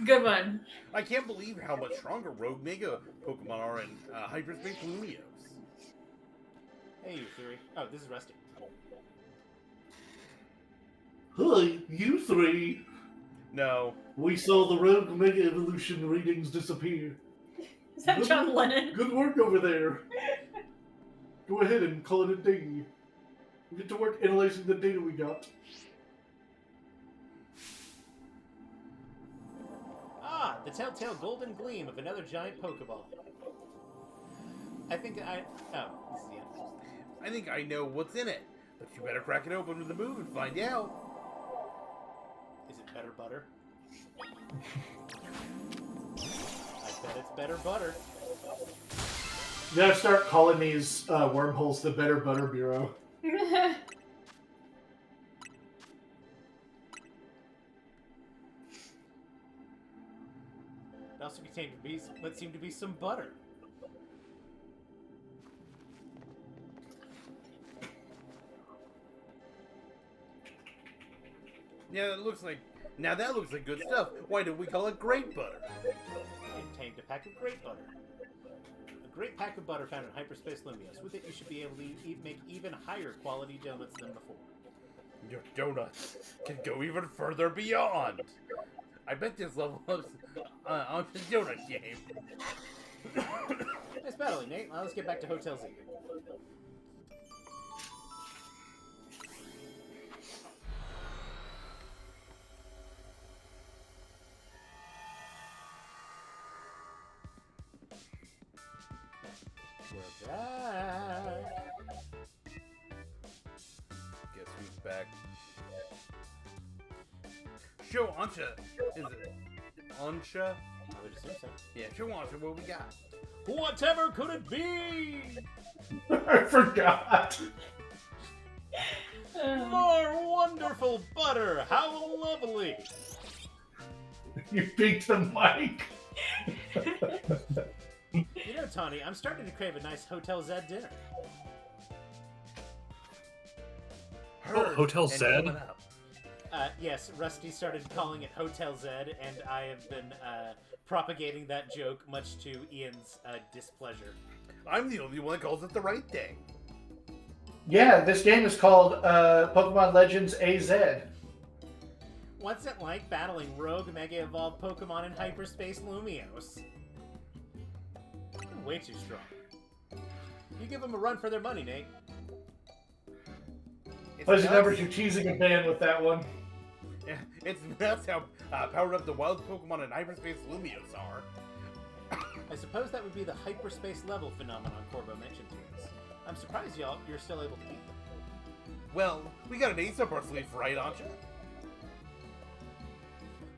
Good one. I can't believe how much stronger Rogue Mega Pokemon are in Hyperspace Lumios. Hey, you three. Oh, this is Rusty. Hi, you three. No. We saw the Rogue Mega Evolution readings disappear. Is that John Lennon? Good work over there. Go ahead and call it a day. We get to work analyzing the data we got. Ah, the telltale golden gleam of another giant Pokeball. I think I... Oh, this is the end. I think I know what's in it, but you better crack it open with the move and find out. Is it better butter? I bet it's better butter. You gotta start calling these wormholes the Better Butter Bureau. It also contained what seemed to be some butter. Yeah, it looks like... Now that looks like good stuff. Why don't we call it Great Butter? It contained a pack of great butter. A great pack of butter found in Hyperspace Lumios. With it, you should be able to make even higher quality donuts than before. Your donuts can go even further beyond. I bet this level ups on the donut game. Nice battling, Nate. Now let's get back to Hotel Z. We're back. Guess who's back? Show Ansha. Is it Ansha? I would assume so. Yeah, show Ansha what we got. Whatever could it be? I forgot. More wonderful butter. How lovely. You beat the mic. You know, Tawny, I'm starting to crave a nice Hotel Z dinner. Heard Hotel and Z? coming up. Yes, Rusty started calling it Hotel Z, and I have been propagating that joke, much to Ian's displeasure. I'm the only one that calls it the right thing. Yeah, this game is called Pokemon Legends AZ. What's it like battling rogue Mega Evolved Pokemon in Hyperspace Lumios? You're way too strong. You give them a run for their money, Nate. It's Pleasure nuts. never to teasing a man with that one. Yeah, it's nuts how powered up the wild Pokemon in Hyperspace Lumios are. I suppose that would be the hyperspace level phenomenon Corbo mentioned to us. I'm surprised you're still able to beat them. Well, we got an ace up our sleeve, right, Ansha?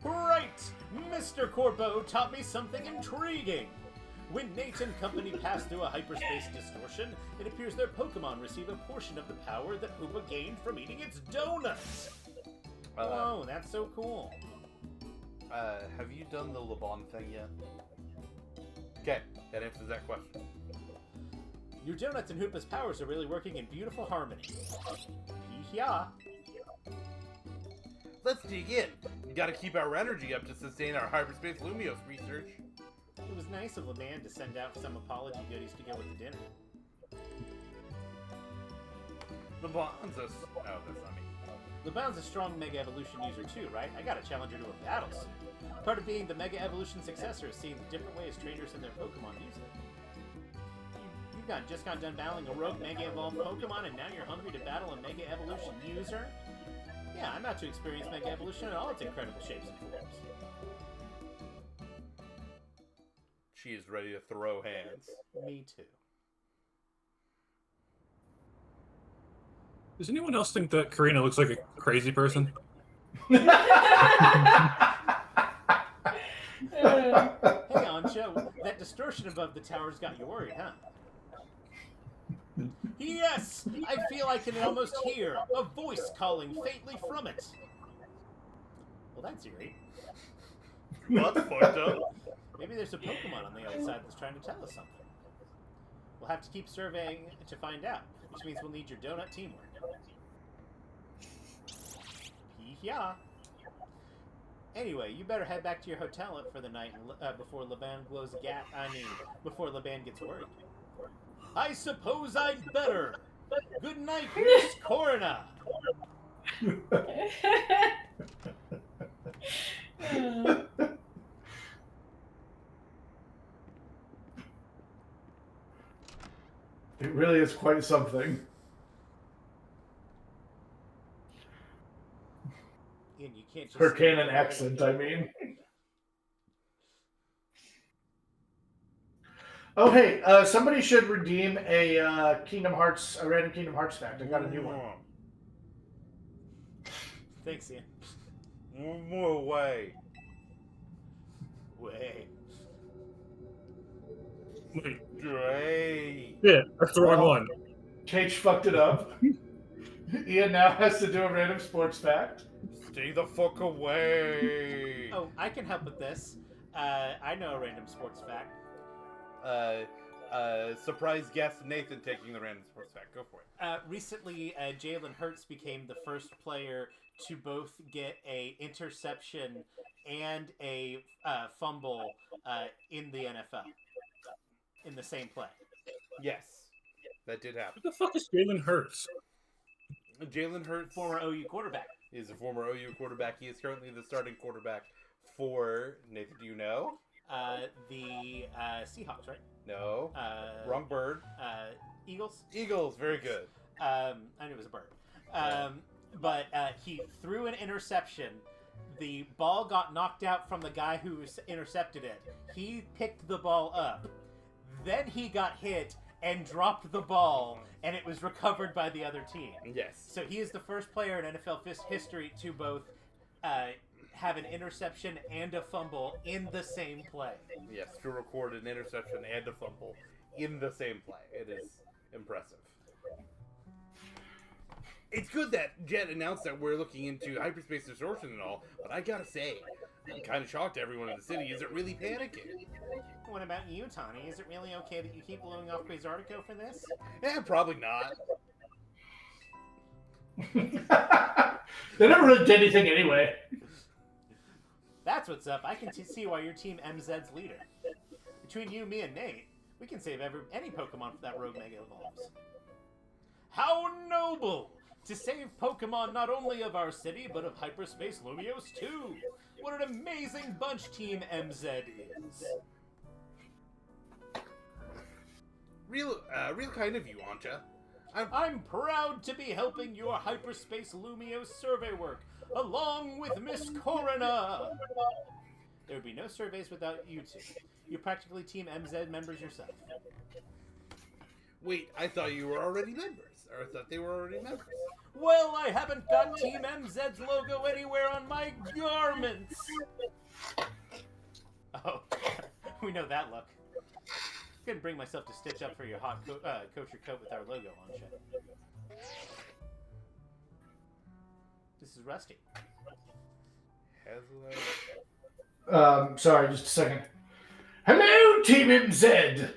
Right! Mr. Corbo taught me something intriguing! When Nate and company pass through a hyperspace distortion, it appears their Pokemon receive a portion of the power that Hoopa gained from eating its donuts! Oh, that's so cool. Have you done the LeBon thing yet? Okay, that answers that question. Your donuts and Hoopa's powers are really working in beautiful harmony. Yeah. let's dig in. We gotta keep our energy up to sustain our hyperspace Lumios research. It was nice of LeBan to send out some apology goodies to go with the dinner. LeBlan's a... Oh, that's not me. LeBan's a strong Mega Evolution user too, right? I gotta challenge her to a battle soon. Part of being the Mega Evolution successor is seeing the different ways trainers and their Pokemon use it. You've just got done battling a rogue Mega Evolved Pokemon, and now you're hungry to battle a Mega Evolution user? Yeah, I'm about to experience Mega Evolution in all its incredible shapes and forms. She is ready to throw hands. Me too. Does anyone else think that Karina looks like a crazy person? Hey, Ancho, that distortion above the tower's got you worried, huh? Yes! I feel I can almost hear a voice calling faintly from it. Well, that's eerie. That's fucked up. Maybe there's a Pokemon on the other side that's trying to tell us something. We'll have to keep surveying to find out, which means we'll need your donut teamwork. Yeah. Anyway, you better head back to your hotel for the night before LeBan before LeBan gets worried. I suppose I'd better. Good night, Miss Corona. It really is quite something. Ian, you can't just Her canon accent, I mean. Oh, hey, somebody should redeem a random Kingdom Hearts fact. I got a new one. Thanks, Ian. One more way. Way. Wait, Great. yeah, that's the wrong one. Cage fucked it up. Ian now has to do a random sports fact. Stay the fuck away. Oh, I can help with this. I know a random sports fact. Surprise guest Nathan taking the random sports fact. Go for it. Recently, Jalen Hurts became the first player to both get a interception and a fumble in the NFL in the same play. Yes, that did happen. What the fuck is Jalen Hurts? Jalen Hurts, Former OU quarterback. is a former OU quarterback. He is currently the starting quarterback for, Nathan, do you know? The Seahawks, right? No. Wrong bird. Eagles. Eagles, very good. I knew it was a bird. But he threw an interception. The ball got knocked out from the guy who intercepted it. He picked the ball up. Then he got hit and dropped the ball, and it was recovered by the other team. Yes. So he is the first player in NFL history to both have an interception and a fumble in the same play. Yes, to record an interception and a fumble in the same play. It is impressive. It's good that Jet announced that we're looking into hyperspace distortion and all, but I gotta say, I'm kind of shocked everyone in the city isn't really panicking. What about you, Tawny? Is it really okay that you keep blowing off Quasartico for this? Probably not. They never really did anything anyway. That's what's up. I can see why your team MZ's leader. Between you, me, and Nate, we can save any Pokemon that Rogue Mega evolves. How noble! To save Pokemon not only of our city, but of Hyperspace Lumios too! What an amazing bunch Team MZ is! Real kind of you, Anja. I'm proud to be helping your Hyperspace Lumios survey work, along with Miss Corona! There would be no surveys without you two. You're practically Team MZ members yourself. Wait, I thought you were already members. Or I thought they were already members. Well, I haven't got Team MZ's logo anywhere on my garments! Oh, we know that look. Couldn't bring myself to stitch up for your hot kosher coat with our logo on, Chet. This is Rusty. Hello. Sorry, just a second. Hello, Team MZ!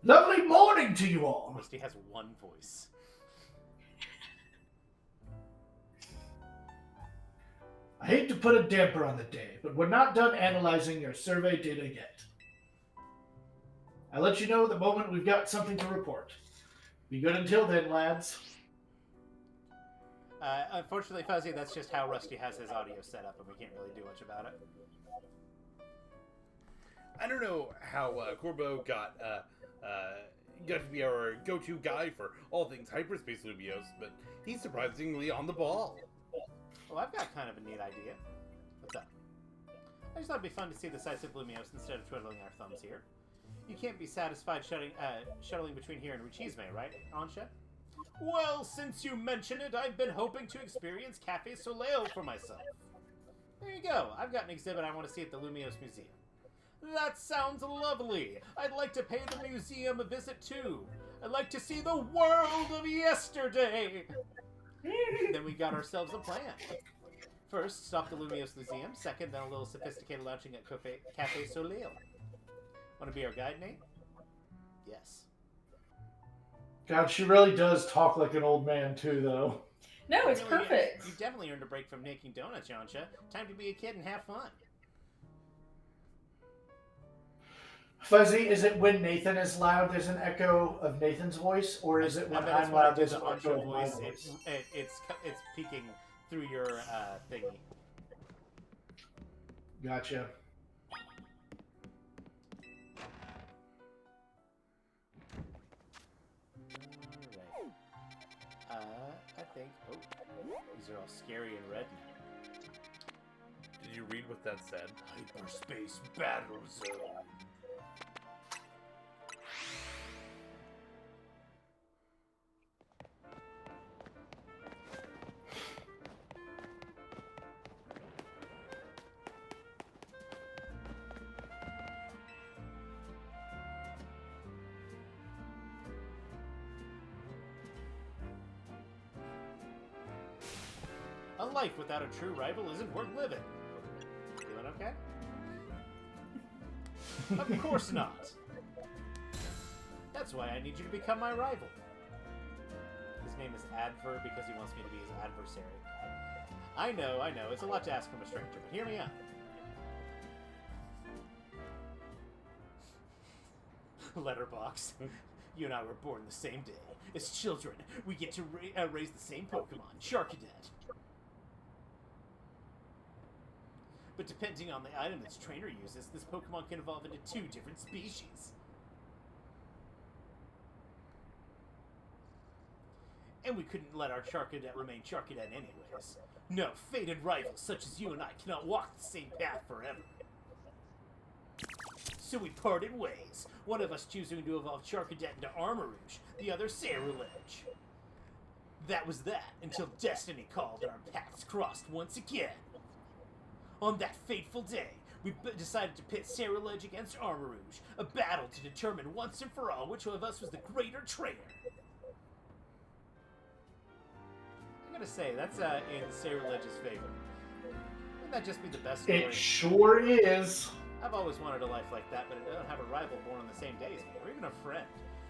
Lovely morning to you all! Rusty has one voice. I hate to put a damper on the day, but we're not done analyzing your survey data yet. I'll let you know the moment we've got something to report. Be good until then, lads. Unfortunately, Fuzzy, that's just how Rusty has his audio set up, and we can't really do much about it. I don't know how Corbo got to be our go-to guy for all things hyperspace Lumios, but he's surprisingly on the ball. Well, I've got kind of a neat idea. What's up? I just thought it'd be fun to see the sights of Lumios instead of twiddling our thumbs here. You can't be satisfied shuttling between here and Richisme, right, Ansha? Well, since you mention it, I've been hoping to experience Cafe Soleil for myself. There you go. I've got an exhibit I want to see at the Lumios Museum. That sounds lovely. I'd like to pay the museum a visit, too. I'd like to see the world of yesterday. Then we got ourselves a plan. First, stop the Lumios Museum. Second, then a little sophisticated lounging at Cafe Soleil. Want to be our guide, Nate? Yes. God, she really does talk like an old man, too, though. No, it's Really, perfect. You definitely earned a break from making donuts, Yansha. Time to be a kid and have fun. Fuzzy, is it when Nathan is loud, there's an echo of Nathan's voice, or is it when I bet it's I'm when I loud, do there's the an echo Ansha of my voice. voice? It's peeking through your thingy. Gotcha. Alright. I think... Oh, these are all scary and red now. Did you read what that said? Hyperspace Battle Zone. A life without a true rival isn't worth living. Feeling okay? Of course not. That's why I need you to become my rival. His name is Adver because he wants me to be his adversary. I know. It's a lot to ask from a stranger, but hear me out. Letterbox. You and I were born the same day. As children, we get to raise the same Pokemon, Charcadet. But depending on the item its trainer uses, this Pokemon can evolve into 2 different species. And we couldn't let our Charcadet remain Charcadet anyways. No, fated rivals such as you and I cannot walk the same path forever. So we parted ways, one of us choosing to evolve Charcadet into Armarouge, the other Ceruledge. That was that, until destiny called and our paths crossed once again. On that fateful day, we decided to pit Ceruledge against Armarouge, a battle to determine once and for all which one of us was the greater trainer. I'm gonna say, that's in Ceruledge's favor. Wouldn't that just be the best story? It sure is. I've always wanted a life like that, but I don't have a rival born on the same day as me, or even a friend.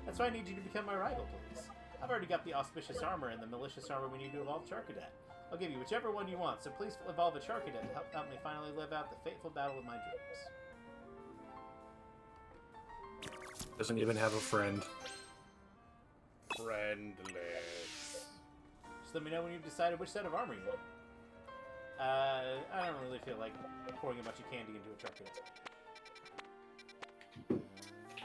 That's why I need you to become my rival, please. I've already got the auspicious armor and the malicious armor we need to evolve Charcadet. I'll give you whichever one you want, so please evolve a Charcadet to help me finally live out the fateful battle of my dreams. Doesn't even have a friend. Friendless. Just let me know when you've decided which set of armor you want. I don't really feel like pouring a bunch of candy into a Charcadet.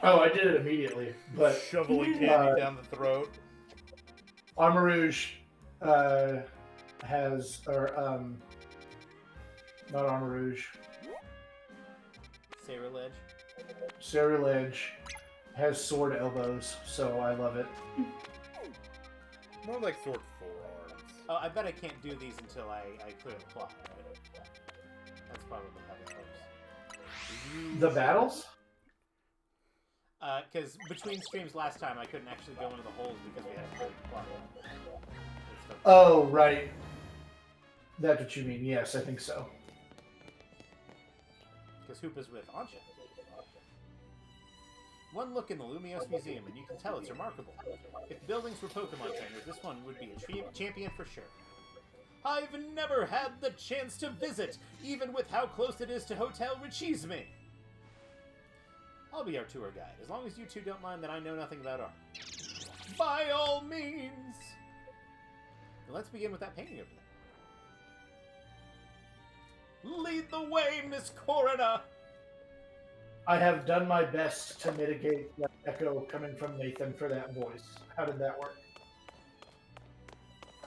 Oh, I did it immediately, but Shoveling candy down the throat. Armarouge has, or not Armarouge, Ceruledge. Ceruledge has sword elbows, so I love it. More like sword forearms. Oh, I bet I can't do these until I clear the plot, right? That's probably how it works. The battles? Because between streams last time, I couldn't actually go into the holes because we had to clear the plot. Oh, right. That's what you mean. Yes, I think so. Because Hoop is with Ansha. One look in the Lumios Museum and you can tell it's remarkable. If buildings were Pokemon trainers, this one would be a champion for sure. I've never had the chance to visit, even with how close it is to Hotel Richisme. I'll be our tour guide, as long as you two don't mind that I know nothing about art. By all means! Now let's begin with that painting over there. Lead the way, Miss Corina! I have done my best to mitigate the echo coming from Nathan for that voice. How did that work?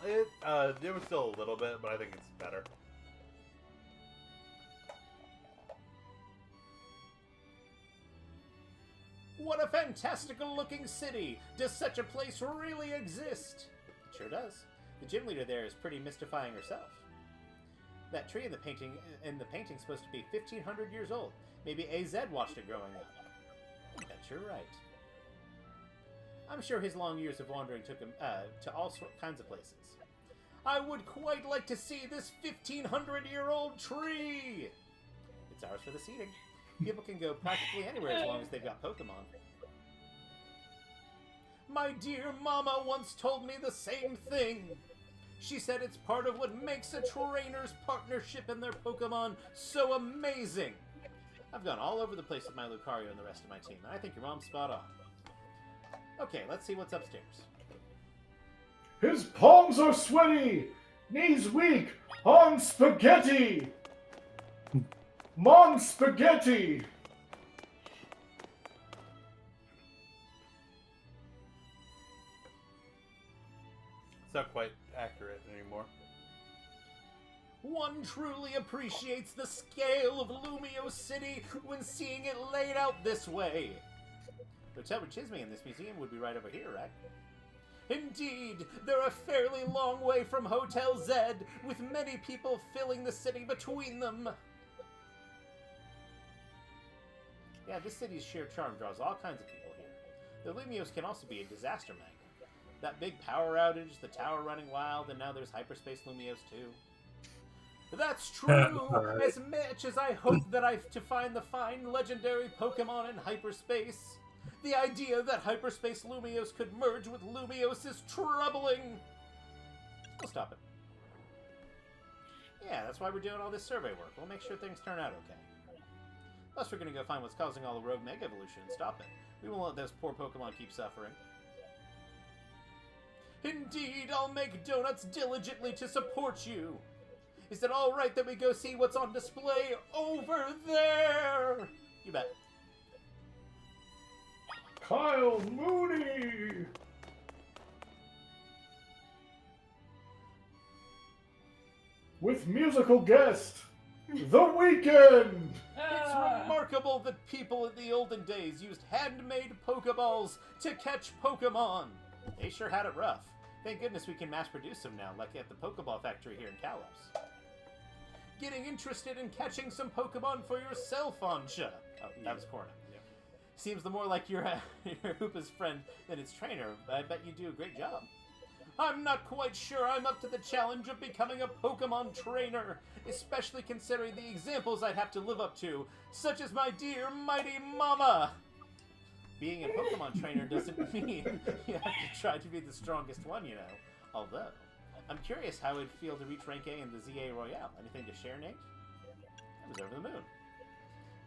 It was still a little bit, but I think it's better. What a fantastical looking city! Does such a place really exist? It sure does. The gym leader there is pretty mystifying herself. That tree in the painting's supposed to be 1,500 years old. Maybe AZ watched it growing up. I bet you're right. I'm sure his long years of wandering took him to all kinds of places. I would quite like to see this 1,500-year-old tree! It's ours for the seating. People can go practically anywhere as long as they've got Pokemon. My dear mama once told me the same thing. She said it's part of what makes a trainer's partnership in their Pokemon so amazing. I've gone all over the place with my Lucario and the rest of my team, and I think your mom's spot on. Okay, let's see what's upstairs. His palms are sweaty, knees weak, on spaghetti! Mon spaghetti! It's not quite accurate anymore. One truly appreciates the scale of Lumio City when seeing it laid out this way. Hotel Richisme in this museum would be right over here, right? Indeed, they're a fairly long way from Hotel Z, with many people filling the city between them. Yeah, this city's sheer charm draws all kinds of people here. The Lumios can also be a disaster magnet. That big power outage, the tower running wild, and now there's hyperspace Lumios too. That's true! As much as I hope that I've to find the fine legendary Pokemon in hyperspace, the idea that hyperspace Lumios could merge with Lumios is troubling! We'll stop it. Yeah, that's why we're doing all this survey work. We'll make sure things turn out okay. Plus, we're gonna go find what's causing all the rogue Mega Evolution and stop it. We won't let those poor Pokemon keep suffering. Indeed, I'll make donuts diligently to support you. Is it alright that we go see what's on display over there? You bet. Kyle Mooney! With musical guest, The Weeknd! It's remarkable that people in the olden days used handmade Pokeballs to catch Pokemon. They sure had it rough. Thank goodness we can mass produce them now, like at the Pokeball factory here in Kalos. Getting interested in catching some Pokemon for yourself, Ansha. Oh, that was Corna. Yeah. Seems the more like you're Hoopa's friend than its trainer. I bet you do a great job. I'm not quite sure I'm up to the challenge of becoming a Pokemon trainer, especially considering the examples I'd have to live up to, such as my dear mighty mama. Being a Pokemon trainer doesn't mean you have to try to be the strongest one, you know. Although, I'm curious how it'd feel to reach rank A in the ZA Royale. Anything to share, Nate? I was over the moon.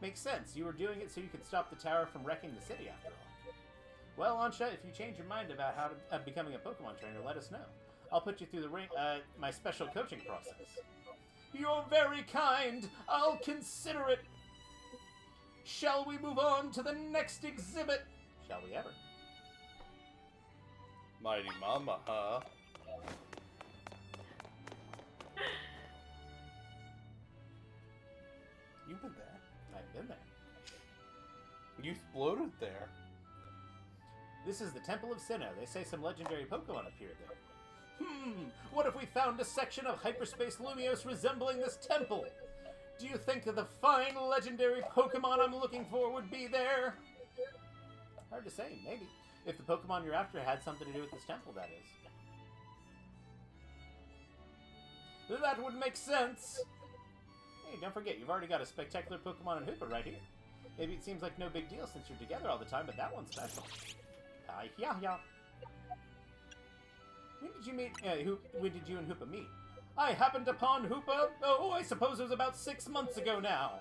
Makes sense. You were doing it so you could stop the tower from wrecking the city, after all. Well, Ansha, if you change your mind about how to becoming a Pokemon trainer, let us know. I'll put you through my special coaching process. You're very kind. I'll consider it. Shall we move on to the next exhibit? Shall we ever? Mighty Mama, huh? You've been there. I've been there. You exploded there. This is the Temple of Sinnoh. They say some legendary Pokemon appeared there. What if we found a section of hyperspace Lumios resembling this temple? Do you think that the fine legendary Pokemon I'm looking for would be there? Hard to say, maybe. If the Pokemon you're after had something to do with this temple, that is. That would make sense! Hey, don't forget, you've already got a spectacular Pokemon in Hoopa right here. Maybe it seems like no big deal since you're together all the time, but that one's special. Yeah. When did you meet, when did you and Hoopa meet? I happened upon Hoopa, oh, I suppose it was about 6 months ago now.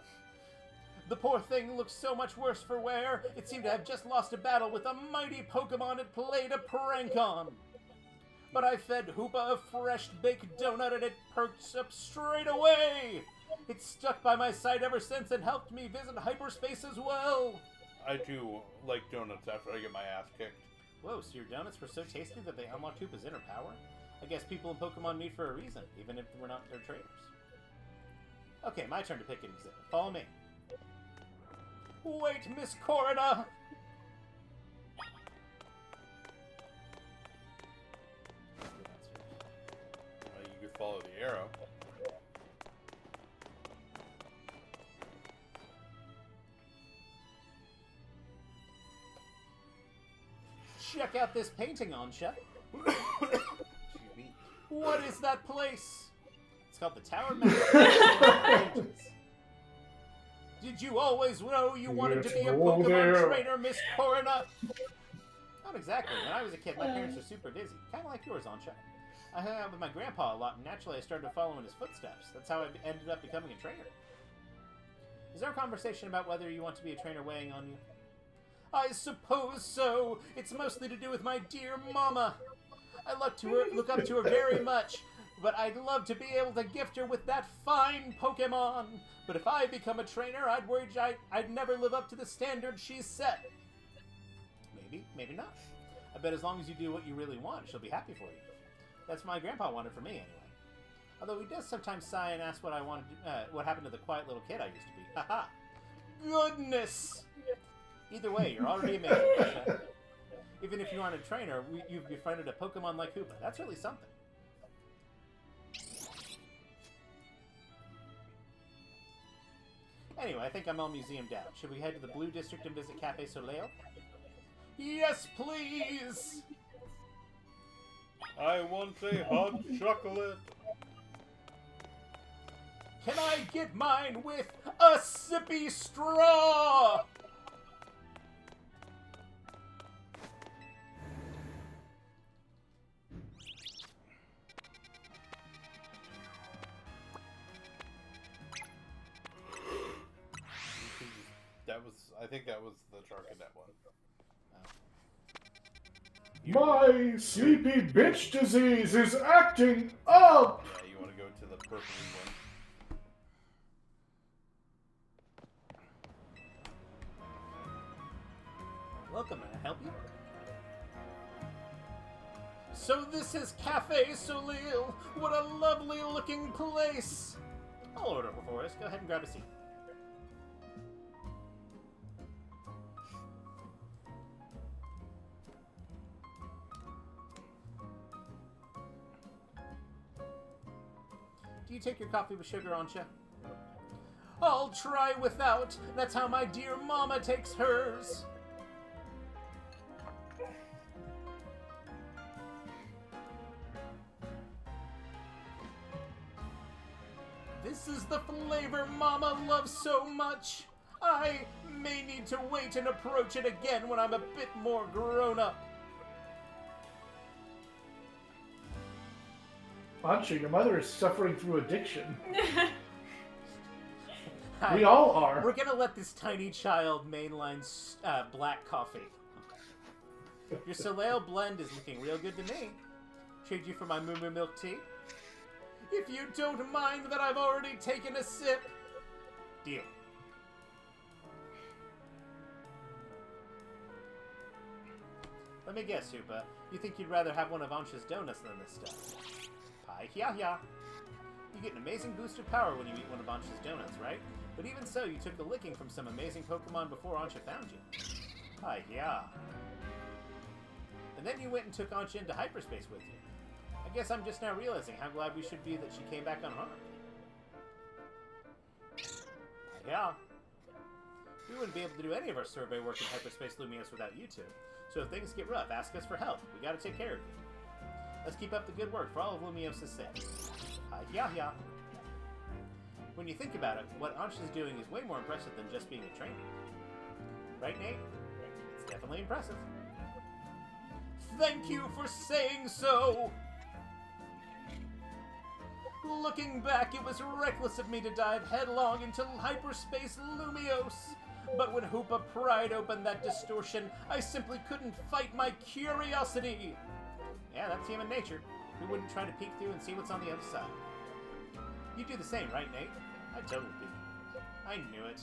The poor thing looked so much worse for wear, it seemed to have just lost a battle with a mighty Pokemon it played a prank on. But I fed Hoopa a fresh baked donut and it perked up straight away. It's stuck by my side ever since and helped me visit hyperspace as well. I too like donuts after I get my ass kicked. Whoa, so your donuts were so tasty that they unlocked Hoopa's inner power? I guess people in Pokemon meet for a reason, even if we're not their trainers. Okay, my turn to pick an exhibit. Follow me. Wait, Miss Corrida! You could follow the arrow. Check out this painting, Ansha. Excuse me. What is that place? It's called the Tower Mountain. Did you always know you wanted to be a Pokemon trainer, Miss Corona? Not exactly. When I was a kid, my parents were super busy. Kind of like yours, Ansha. I hung out with my grandpa a lot, and naturally I started to follow in his footsteps. That's how I ended up becoming a trainer. Is there a conversation about whether you want to be a trainer weighing on you? I suppose so. It's mostly to do with my dear mama. I look up to her very much, but I'd love to be able to gift her with that fine Pokemon. But if I become a trainer, I'd worry I'd never live up to the standard she's set. Maybe, maybe not. I bet as long as you do what you really want, she'll be happy for you. That's what my grandpa wanted for me, anyway. Although he does sometimes sigh and ask what what happened to the quiet little kid I used to be. Haha! Goodness! Either way, you're already amazing, Asha. Even if you aren't a trainer, you've befriended a Pokemon like Hoopa. That's really something. Anyway, I think I'm all museumed out. Should we head to the Blue District and visit Cafe Soleil? Yes, please! I want a hot chocolate. Can I get mine with a sippy straw? I think that was the Charcadet one. My sleepy bitch disease is acting up! Yeah, you want to go to the purpley one. Welcome, may I help you? So this is Cafe Soleil. What a lovely looking place. I'll order for us. Go ahead and grab a seat. Do you take your coffee with sugar, Ansha? I'll try without. That's how my dear mama takes hers. This is the flavor Mama loves so much. I may need to wait and approach it again when I'm a bit more grown up. Ansha, your mother is suffering through addiction. We all are. We're gonna let this tiny child mainline black coffee. Your Soleil blend is looking real good to me. Trade you for my Moo Moo milk tea? If you don't mind that I've already taken a sip. Deal. Let me guess, Hoopa. You think you'd rather have one of Ansha's donuts than this stuff? Pie hia hia. You get an amazing boost of power when you eat one of Ansha's donuts, right? But even so, you took a licking from some amazing Pokemon before Ansha found you. Pie hia. And then you went and took Ansha into hyperspace with you. I guess I'm just now realizing how glad we should be that she came back unharmed. Yeah. We wouldn't be able to do any of our survey work in Hyperspace Lumiose without you two. So if things get rough, ask us for help. We gotta take care of you. Let's keep up the good work for all of Lumiose's sake. Yeah. When you think about it, what Ansha's doing is way more impressive than just being a trainer. Right, Nate? It's definitely impressive. Thank you for saying so! Looking back, it was reckless of me to dive headlong into hyperspace Lumios. But when Hoopa pried open that distortion, I simply couldn't fight my curiosity. Yeah, that's human nature. Who wouldn't try to peek through and see what's on the other side? You do the same, right, Nate? I totally do. I knew it.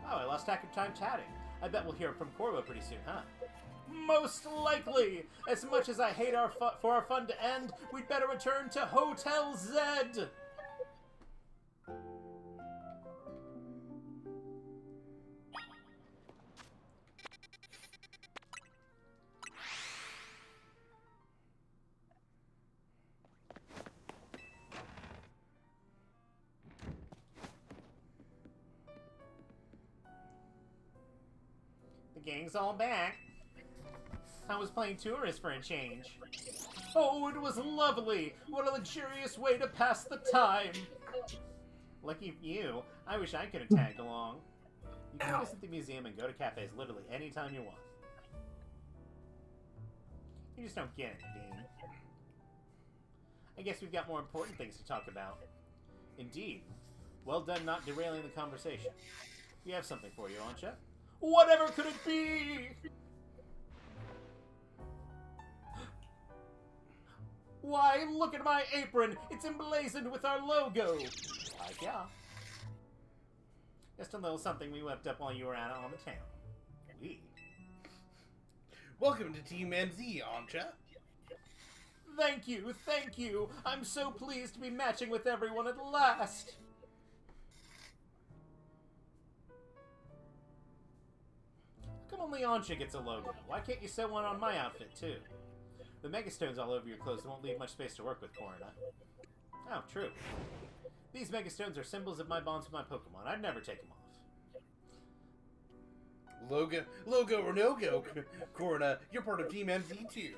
Oh, I lost track of time chatting. I bet we'll hear from Corvo pretty soon, huh? Most likely! As much as I hate for our fun to end, we'd better return to Hotel Z! The gang's all back. I was playing tourist for a change. Oh, it was lovely! What a luxurious way to pass the time! Lucky for you, I wish I could have tagged along. You can visit the museum and go to cafes literally anytime you want. You just don't get it, Dean. I guess we've got more important things to talk about. Indeed. Well done not derailing the conversation. We have something for you, Ancha. Whatever could it be? Why, look at my apron! It's emblazoned with our logo! Like, yeah. Just a little something we whipped up while you were out on the town. We. Welcome to Team MZ, Ancha. Thank you, thank you! I'm so pleased to be matching with everyone at last! How come only Ancha gets a logo? Why can't you sew one on my outfit, too? The megastones all over your clothes won't leave much space to work with, Corina. Oh, true. These megastones are symbols of my bonds with my Pokemon. I'd never take them off. Logo or no-go, Corina. You're part of Team MZ too.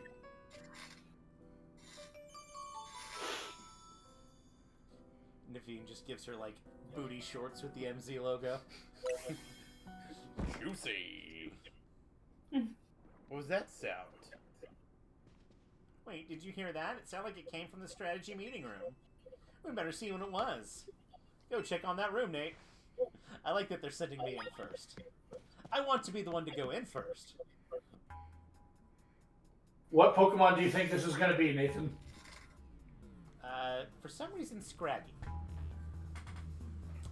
Naveen just gives her, like, booty shorts with the MZ logo. Juicy. What was that sound? Wait, did you hear that? It sounded like it came from the strategy meeting room. We better see what it was. Go check on that room, Nate. I like that they're sending me in first. I want to be the one to go in first. What Pokemon do you think this is going to be, Nathan? For some reason, Scraggy.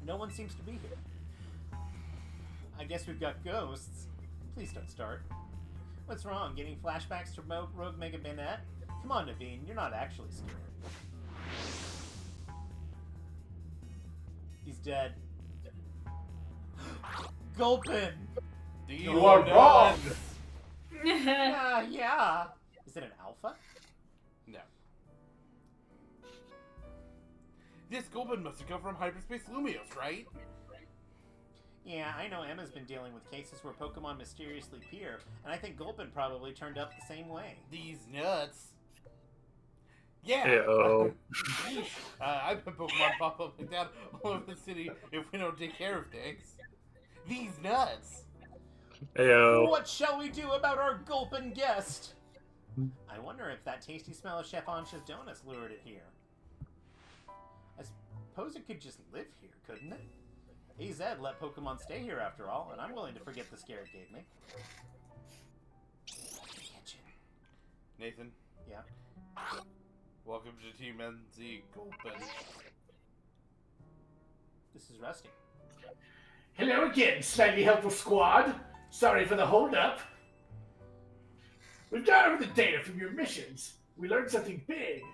No one seems to be here. I guess we've got ghosts. Please don't start. What's wrong? Getting flashbacks to Rogue Mega Banette? Come on, Naveen. You're not actually scared. He's dead. Gulpin! You are wrong! Yeah. Is it an alpha? No. This Gulpin must have come from Hyperspace Lumios, right? Yeah, I know Emma's been dealing with cases where Pokemon mysteriously appear, and I think Gulpin probably turned up the same way. These nuts. Yeah. Hey-oh. I've had Pokemon pop up like that all over the city if we don't take care of things. These nuts. Heyo. What shall we do about our Gulpin guest? I wonder if that tasty smell of Chef Ancha's donuts lured it here. I suppose it could just live here, couldn't it? AZ let Pokemon stay here after all, and I'm willing to forget the scare it gave me. Kitchen. Nathan. Yeah? Welcome to Team MZ Gulpin. This is Rusty. Hello again, slightly helpful squad. Sorry for the holdup. We've gone over the data from your missions. We learned something big.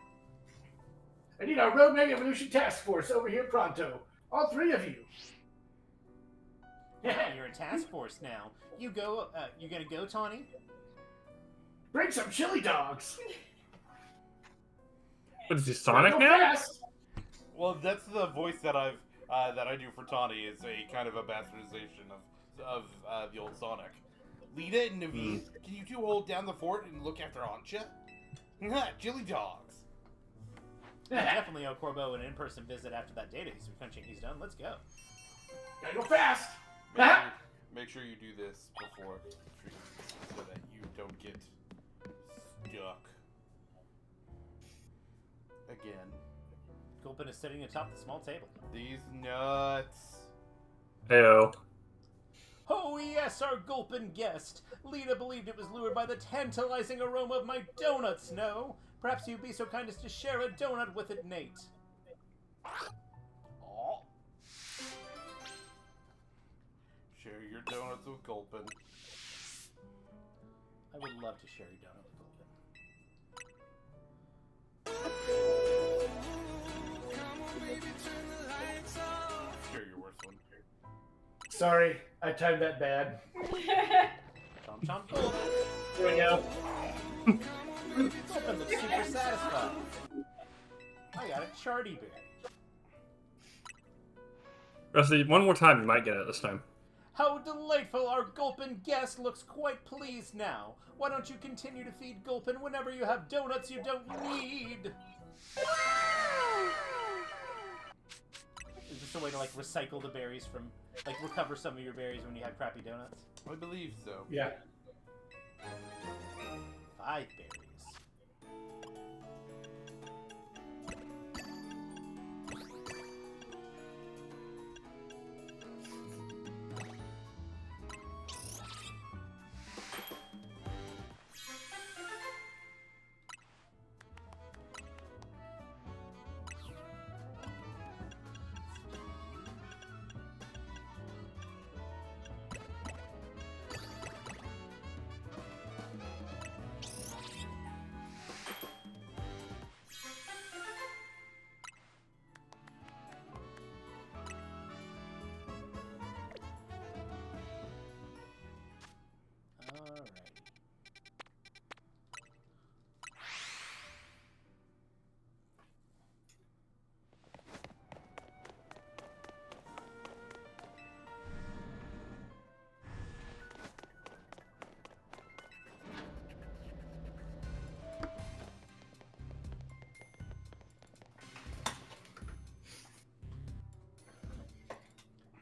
I need our Rogue Mega Evolution Task Force over here pronto. All three of you. Yeah, you're a task force now. You go, you gonna go, Tawny? Bring some chili dogs. What is he, Sonic Go now? fast. Well, that's the voice that I do for Tawny. Is a kind of a bastardization of the old Sonic. Lita and Naveen, can you two hold down the fort and look after Ancha? Chili dogs. I definitely owe Corbo an in-person visit after that data crunching he's done. Let's go. Gotta go fast. Make sure you do this before so that you don't get stuck. again. Gulpin is sitting atop the small table. These nuts. Heyo. Oh yes, our Gulpin guest. Lita believed it was lured by the tantalizing aroma of my donuts, no? Perhaps you'd be so kind as to share a donut with it, Nate. Aw. Share your donuts with Gulpin. I would love to share your donut with Gulpin. Share your worst one. Sorry, I timed that bad. Chomp chomp Gulpin. Here we go. Gulpin looks super satisfied. I got a charty bear. Rusty, one more time, you might get it this time. How delightful! Our Gulpin guest looks quite pleased now. Why don't you continue to feed Gulpin whenever you have donuts you don't need? Is this a way to, like, recycle the berries from, like, recover some of your berries when you had crappy donuts? I believe so. Yeah. 5 berries.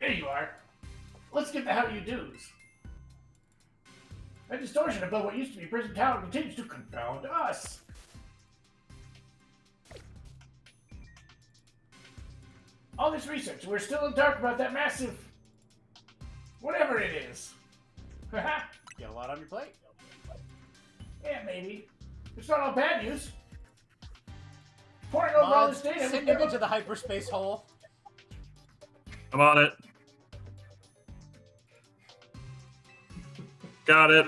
There you are. Let's get the how do you do's. That distortion above what used to be Prison Tower continues to confound us. All this research, we're still in the dark about that massive... whatever it is. Haha. Got a lot on your plate? Yeah, maybe. It's not all bad news. Pouring over all this data... Send him into the hyperspace hole. I'm on it. Got it.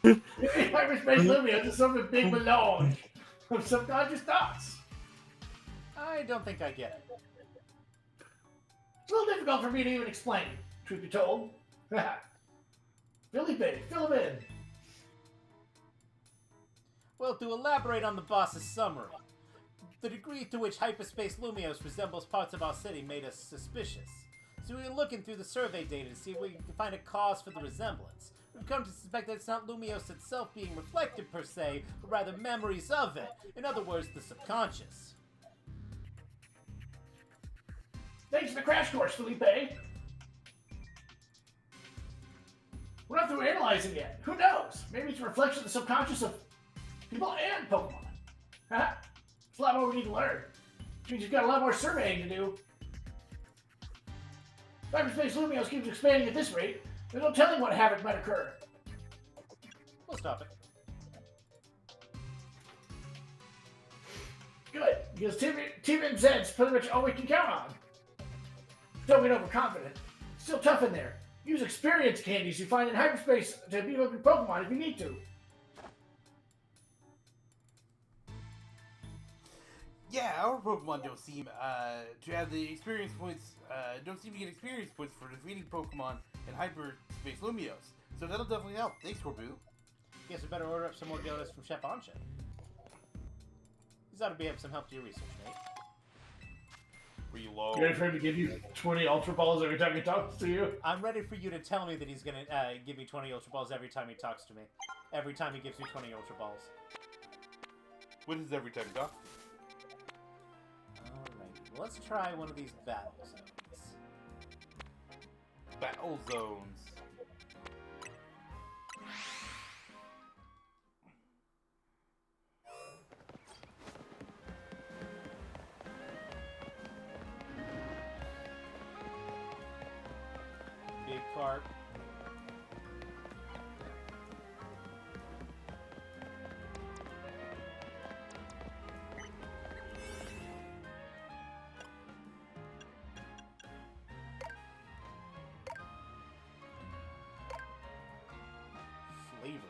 Hyperspace Lumia is something big melange of subconscious thoughts. I don't think I get it. It's a little difficult for me to even explain, truth be told. Felipe, fill him in. Well, to elaborate on the boss's summary, the degree to which hyperspace Lumios resembles parts of our city made us suspicious. So we were looking through the survey data to see if we could find a cause for the resemblance. We've come to suspect that it's not Lumios itself being reflected per se, but rather memories of it. In other words, the subconscious. Thanks for the crash course, Felipe. We're not through analyzing yet. Who knows? Maybe it's a reflection of the subconscious of people and Pokemon. It's a lot more we need to learn. Which means you've got a lot more surveying to do. Hyperspace Lumios keeps expanding at this rate. There's no telling what havoc might occur. We'll stop it. Good, because Team and Zed's pretty much all we can count on. Don't get overconfident. Still tough in there. Use experience candies you find in hyperspace to beat up your Pokemon if you need to. Yeah, our Pokemon don't seem to have the experience points. Don't seem to get experience points for defeating Pokemon in hyperspace Lumios. So that'll definitely help. Thanks, Corbu. Guess we better order up some more donuts from Chef Ansha. He's ought to be of some help to your research, mate. Were you low? You ready for him to give you 20 Ultra Balls every time he talks to you? I'm ready for you to tell me that he's gonna give me 20 Ultra Balls every time he talks to me. Every time he gives me 20 Ultra Balls. What is every time you talk? Alright, well, let's try one of these battle zones. Battle zones. cart. Flavor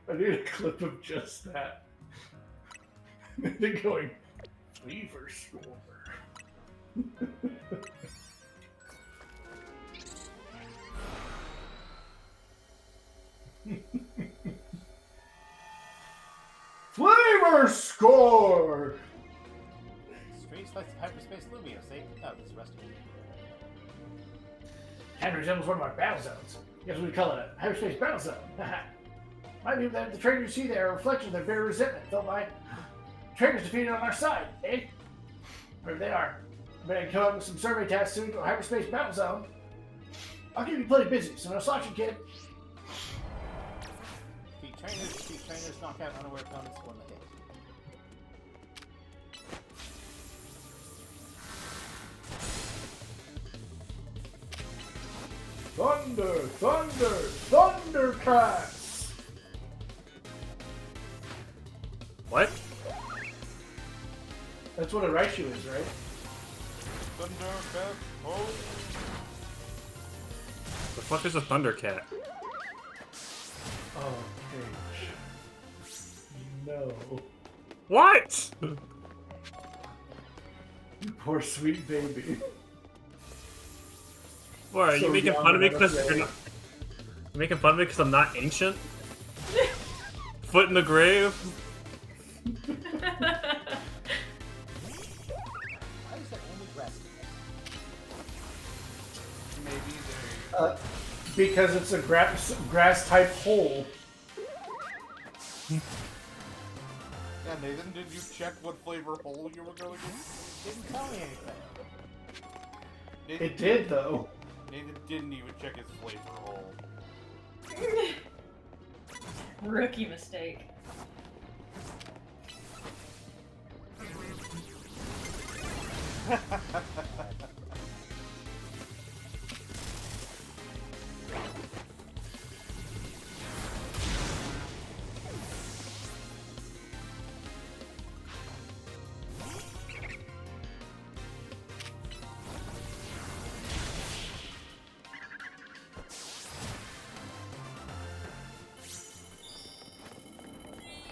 I need a clip of just that. They're going, flavor score. Flavor score! Strange slice of hyperspace Lumios, eh? Oh, this is rusty. Kind of resembles one of our battle zones. Guess we call it a hyperspace battle zone. Might be that the traitors you see there are a reflection of their bitter resentment felt by traitors defeated on our side, eh? Wherever they are. I bet I can come up with some survey tasks soon to a hyperspace battle zone. I'll keep you plenty busy, so no slouching, kid. Defeat trainers, knock out unaware opponents, one the hit. Thunder, thunder, thundercats! What? That's what a Raichu is, right? Thundercat, oh. The fuck is a Thundercat? Oh, Paige. No. What? You poor sweet baby. What, are you So making young fun of me and because unafraid. you're not... You're making fun of me because I'm not ancient? Foot in the grave? Why is that only grass? Maybe they. Because it's a grass type hole. Yeah, Nathan, did you check what flavor hole you were going to? Didn't tell me anything. Nathan, It did, though. Nathan didn't even check his flavor hole. Rookie mistake.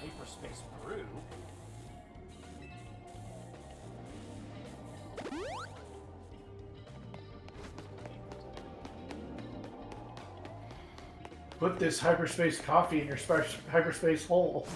Hyperspace brew. Put this hyperspace coffee in your hyperspace hole.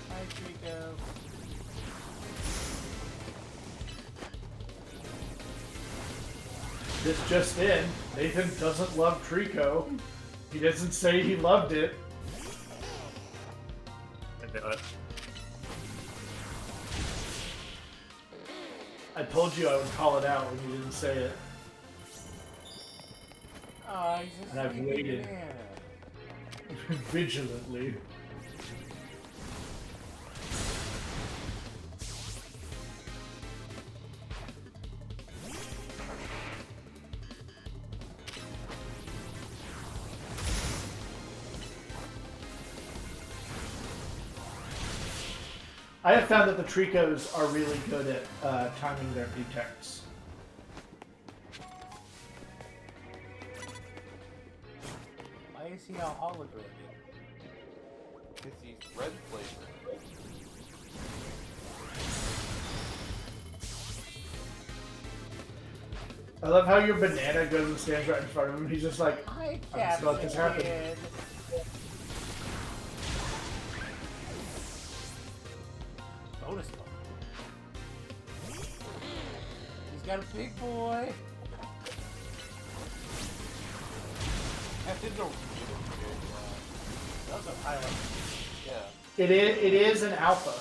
Hi, Trico. This just in, Nathan doesn't love Trico. He doesn't say he loved it. I knew it. I told you I would call it out when you didn't say it. Oh, he's just And I've sleeping waited. in. Vigilantly. I have found that the Tricos are really good at timing their detects. Why is he all holographic? Because he's red flavor. I love how your banana goes and stands right in front of him. He's just like, I I just let this happen. Bonus ball. He's got a big boy. That did no. That was a highlight. Yeah. It is an alpha.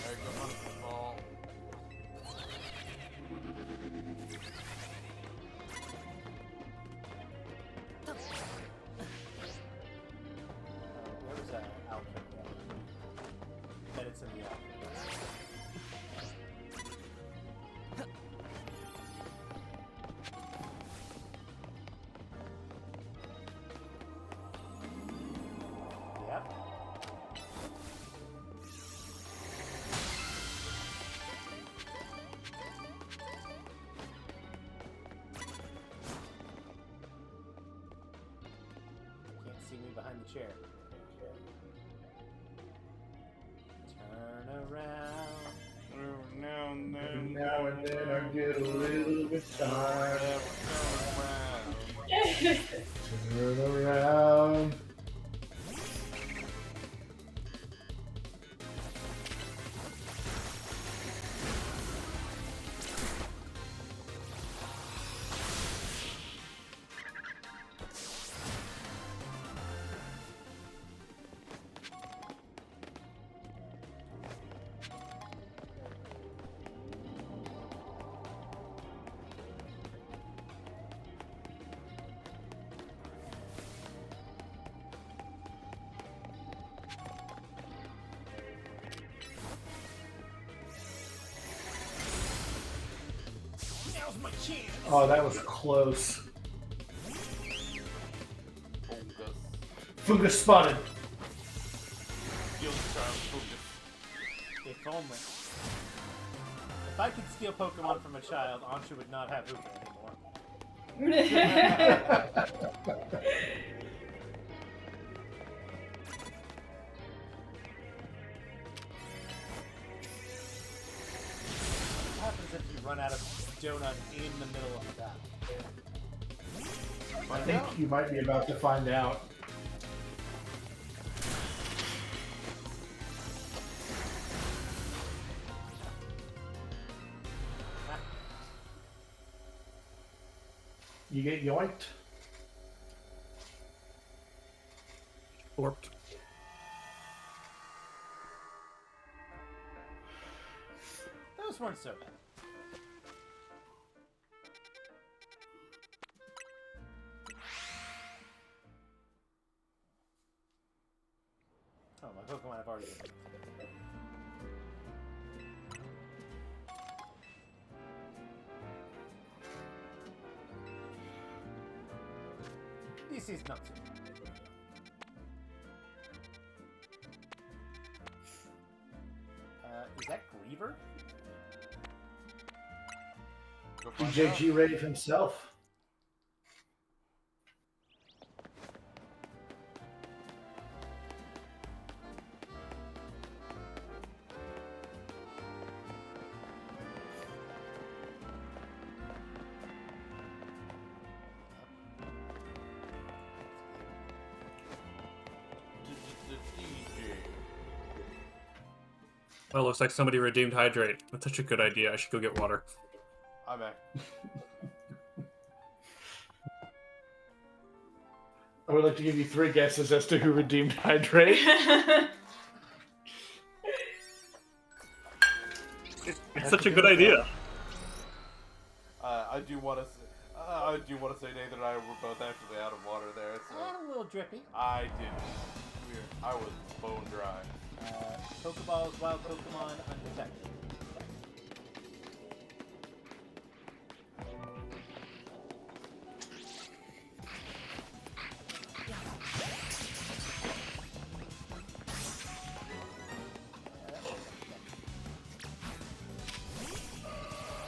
Alright, go on the ball. Where was that outfit? Bet it's in the outfit. Yep. Can't see me behind the chair. Turn around. Now and then. Now and then I get a little bit tired. Turn around. Now's my chance. Oh, that was close. Fungus. Fungus spotted. Field child fungus. If only. If I could steal Pokemon from a child, Anshu would not have Hooper anymore. What happens if you run out of donut in the middle of the battle? I think you might be about to find out. You get yoinked. Warped. Those weren't so bad. Oh, my Pokemon have already been. DC's not too bad. Is that Griever? Go find out. JG Rave himself. Well, looks like somebody redeemed Hydrate. That's such a good idea. I should go get water. I'm back. I would like to give you 3 guesses as to who redeemed Hydrate. It's such a good idea. I do want to say Nathan and I were both actually out of water there. So A little drippy. I didn't. I was bone dry. Pokeballs, wild Pokemon, undetected.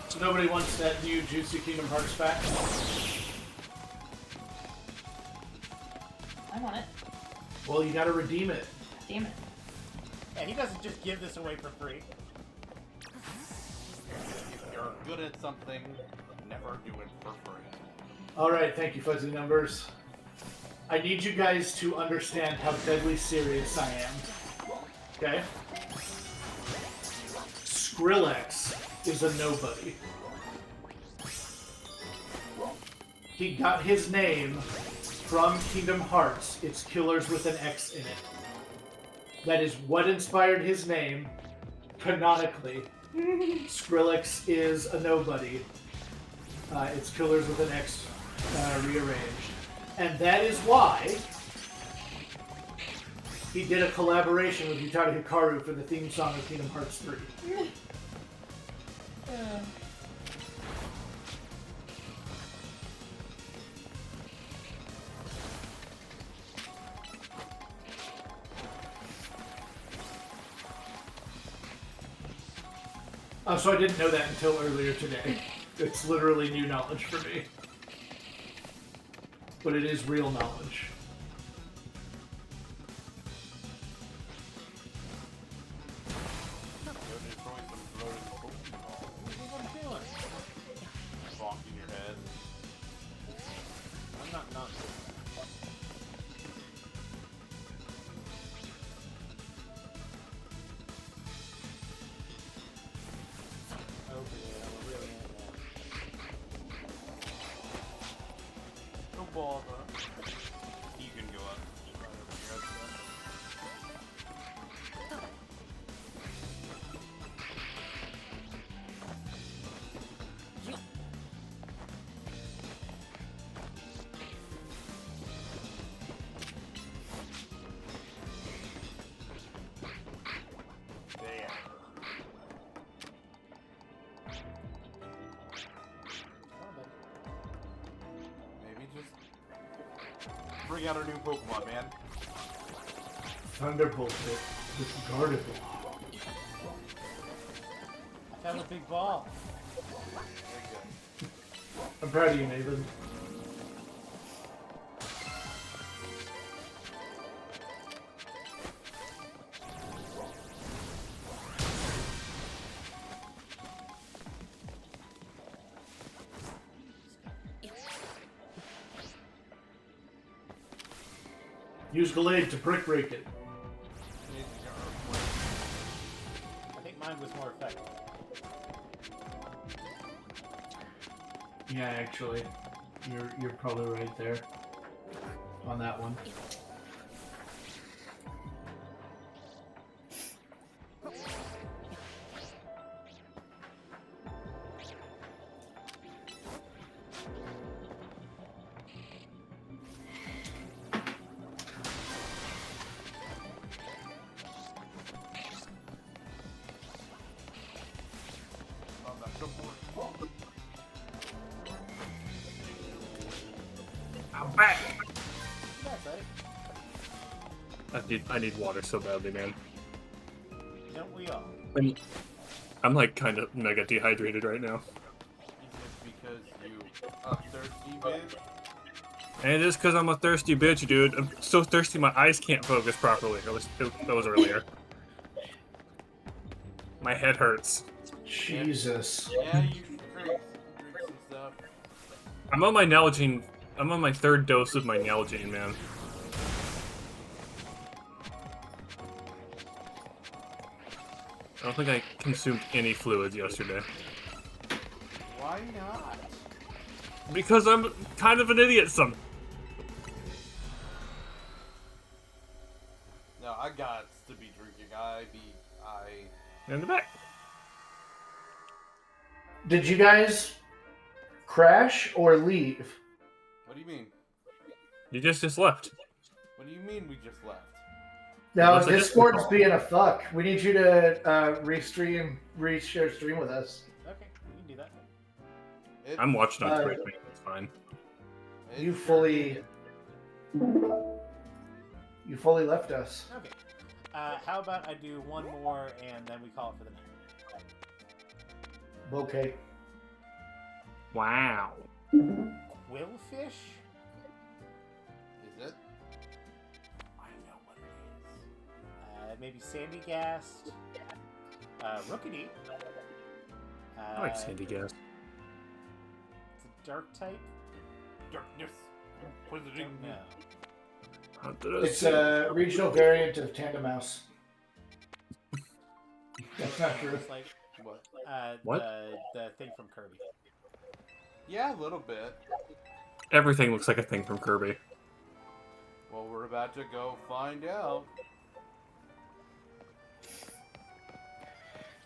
So nobody wants that new Juicy Kingdom Hearts pack? Well, you gotta redeem it. Damn it. Yeah, he doesn't just give this away for free. If you're good at something, never do it for free. Alright, thank you, Fuzzy Numbers. I need you guys to understand how deadly serious I am. Okay? Skrillex is a nobody. He got his name from Kingdom Hearts. It's Killers with an X in it. That is what inspired his name, canonically. Skrillex is a nobody. It's Killers with an X rearranged. And that is why he did a collaboration with Utada Hikaru for the theme song of Kingdom Hearts 3. So I didn't know that until earlier today. It's literally new knowledge for me. But it is real knowledge. What are you doing? Bonking your head. I'm not nonsense. No bother. You can go up. Right over here, there. Maybe just bring out our new Pokemon, man. Thunderbolt it with Gardevoir. I found a big ball. Very good. I'm proud of you, Nathan. Use Gallade to brick break it. I think mine was more effective. Yeah, actually, you're probably right there on that one. I'm back. That's right. I need water so badly, man. Don't we all? I'm like kind of mega dehydrated right now. Is it because you a thirsty bitch? And it is because I'm a thirsty bitch, dude. I'm so thirsty my eyes can't focus properly. At least that was earlier. My head hurts. Jesus. Yeah, you should drink some stuff. I'm on my Nalgene. I'm on my third dose of my Nalgene, man. I don't think I consumed any fluids yesterday. Why not? Because I'm kind of an idiot No, I got to be drinking. In the back. Did you guys crash or leave? What do you mean? You just left. What do you mean we just left? No, Unless I just Discord's recall. being a fuck. We need you to reshare stream with us. Okay, we can do that. It, I'm watching on Uh, Twitch, man. It's fine. it You sure fully left us. Okay. How about I do one more and then we call it for the night? Okay. Wow. Quillfish? Is it? I know maybe Sandy Gast. Rookity. I like Sandy Gas. It's a dark type. Darkness. What is it Don't know. It's a regional variant of Tandemaus. That's not true. It's like What? the thing from Kirby. Yeah, a little bit. Everything looks like a thing from Kirby. Well, we're about to go find out.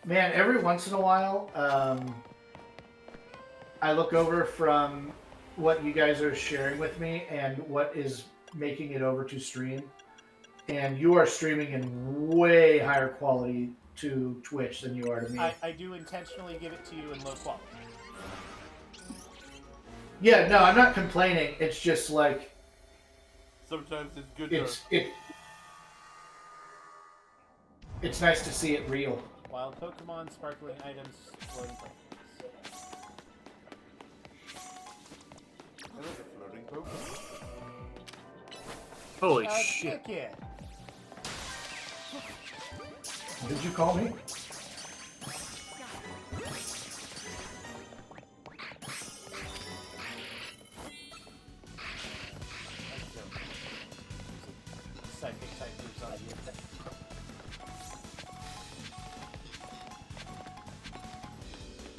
Man, every once in a while, I look over from what you guys are sharing with me and what is making it over to stream, and you are streaming in way higher quality to Twitch than you are to me. I do intentionally give it to you in low quality. Yeah, no, I'm not complaining. It's just like Sometimes it's good it's nice to see it real. Wild Pokemon, sparkling items, floating Pokeballs. I like a floating Pokemon. Holy shit. Kick it. Did you call me? Psychic type moves on you.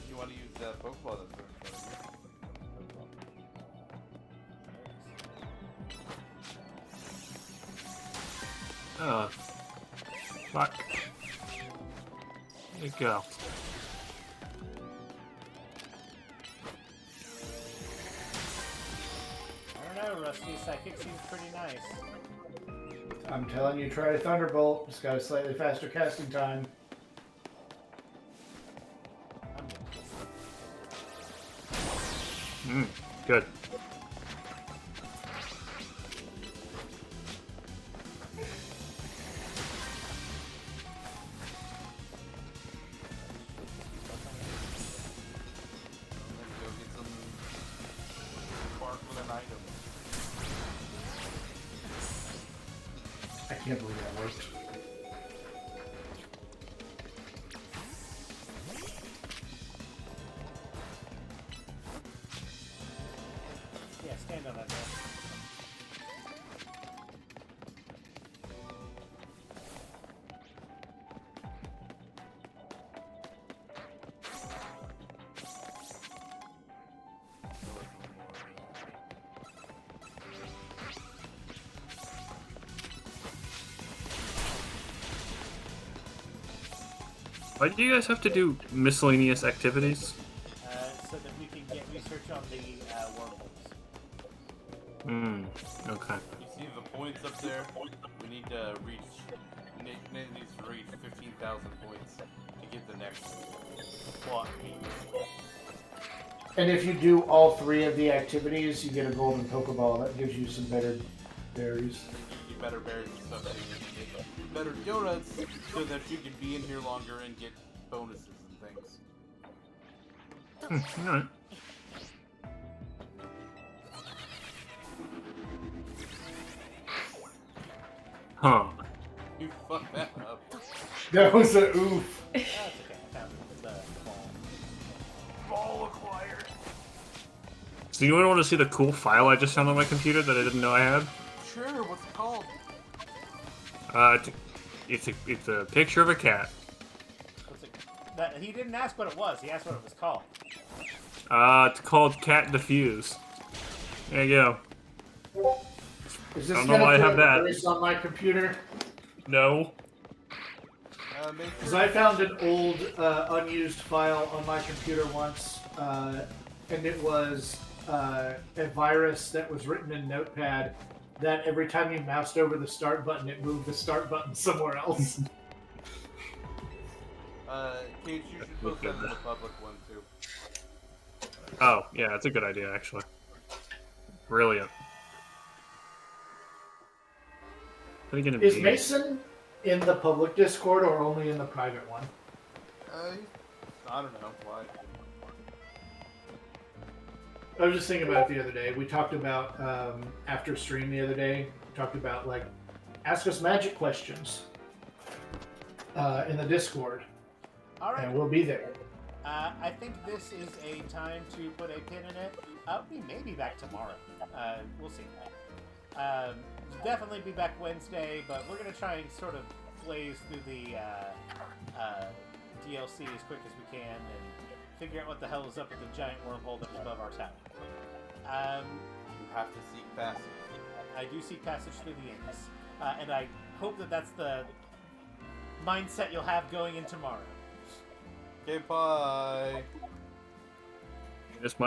You want to use that Pokeball that's right in front of you? Oh. Fuck. There you go. I don't know, Rusty. Psychic seems pretty nice. I'm telling you, try Thunderbolt. It's got a slightly faster casting time. Good. Let's go get some spark with an item. I can't believe that worked. Yeah, stand on that door. Why do you guys have to do miscellaneous activities? So that we can get research on the wormholes. Okay. You see the points up there? We need to reach. Nick needs to reach 15,000 points to get the next plot piece. And if you do all three of the activities, you get a golden Pokeball. That gives you some better berries. And you get better berries and stuff, so you can get better donuts, so that you can be in here longer and get bonuses and things. Alright. Huh. You fucked that up. That was a oof. That's okay. I found the ball. Ball acquired. So you want to see the cool file I just found on my computer that I didn't know I had? Sure, what's it called? It's a picture of a cat. What's it? He didn't ask what it was. He asked what it was called. It's called Cat Diffuse. There you go. Is this I don't know why I have that. Erase on my computer? No. Because I found an old unused file on my computer once, and it was a virus that was written in Notepad that every time you moused over the start button, it moved the start button somewhere else. Cage, you should post that in the public one too. Oh, yeah, that's a good idea, actually. Brilliant. Is Mason in the public Discord or only in the private one? I don't know why. I was just thinking about it the other day. We talked about, after stream the other day, we talked about, like, ask us magic questions. in the Discord, All right. and we'll be there. I think this is a time to put a pin in it. We may be back tomorrow. We'll see. Definitely be back Wednesday, but we're going to try and sort of blaze through the DLC as quick as we can and figure out what the hell is up with the giant wormhole that's above our town. You have to seek passage. I do seek passage through the Inks, and I hope that that's the mindset you'll have going in tomorrow. Okay, bye. This might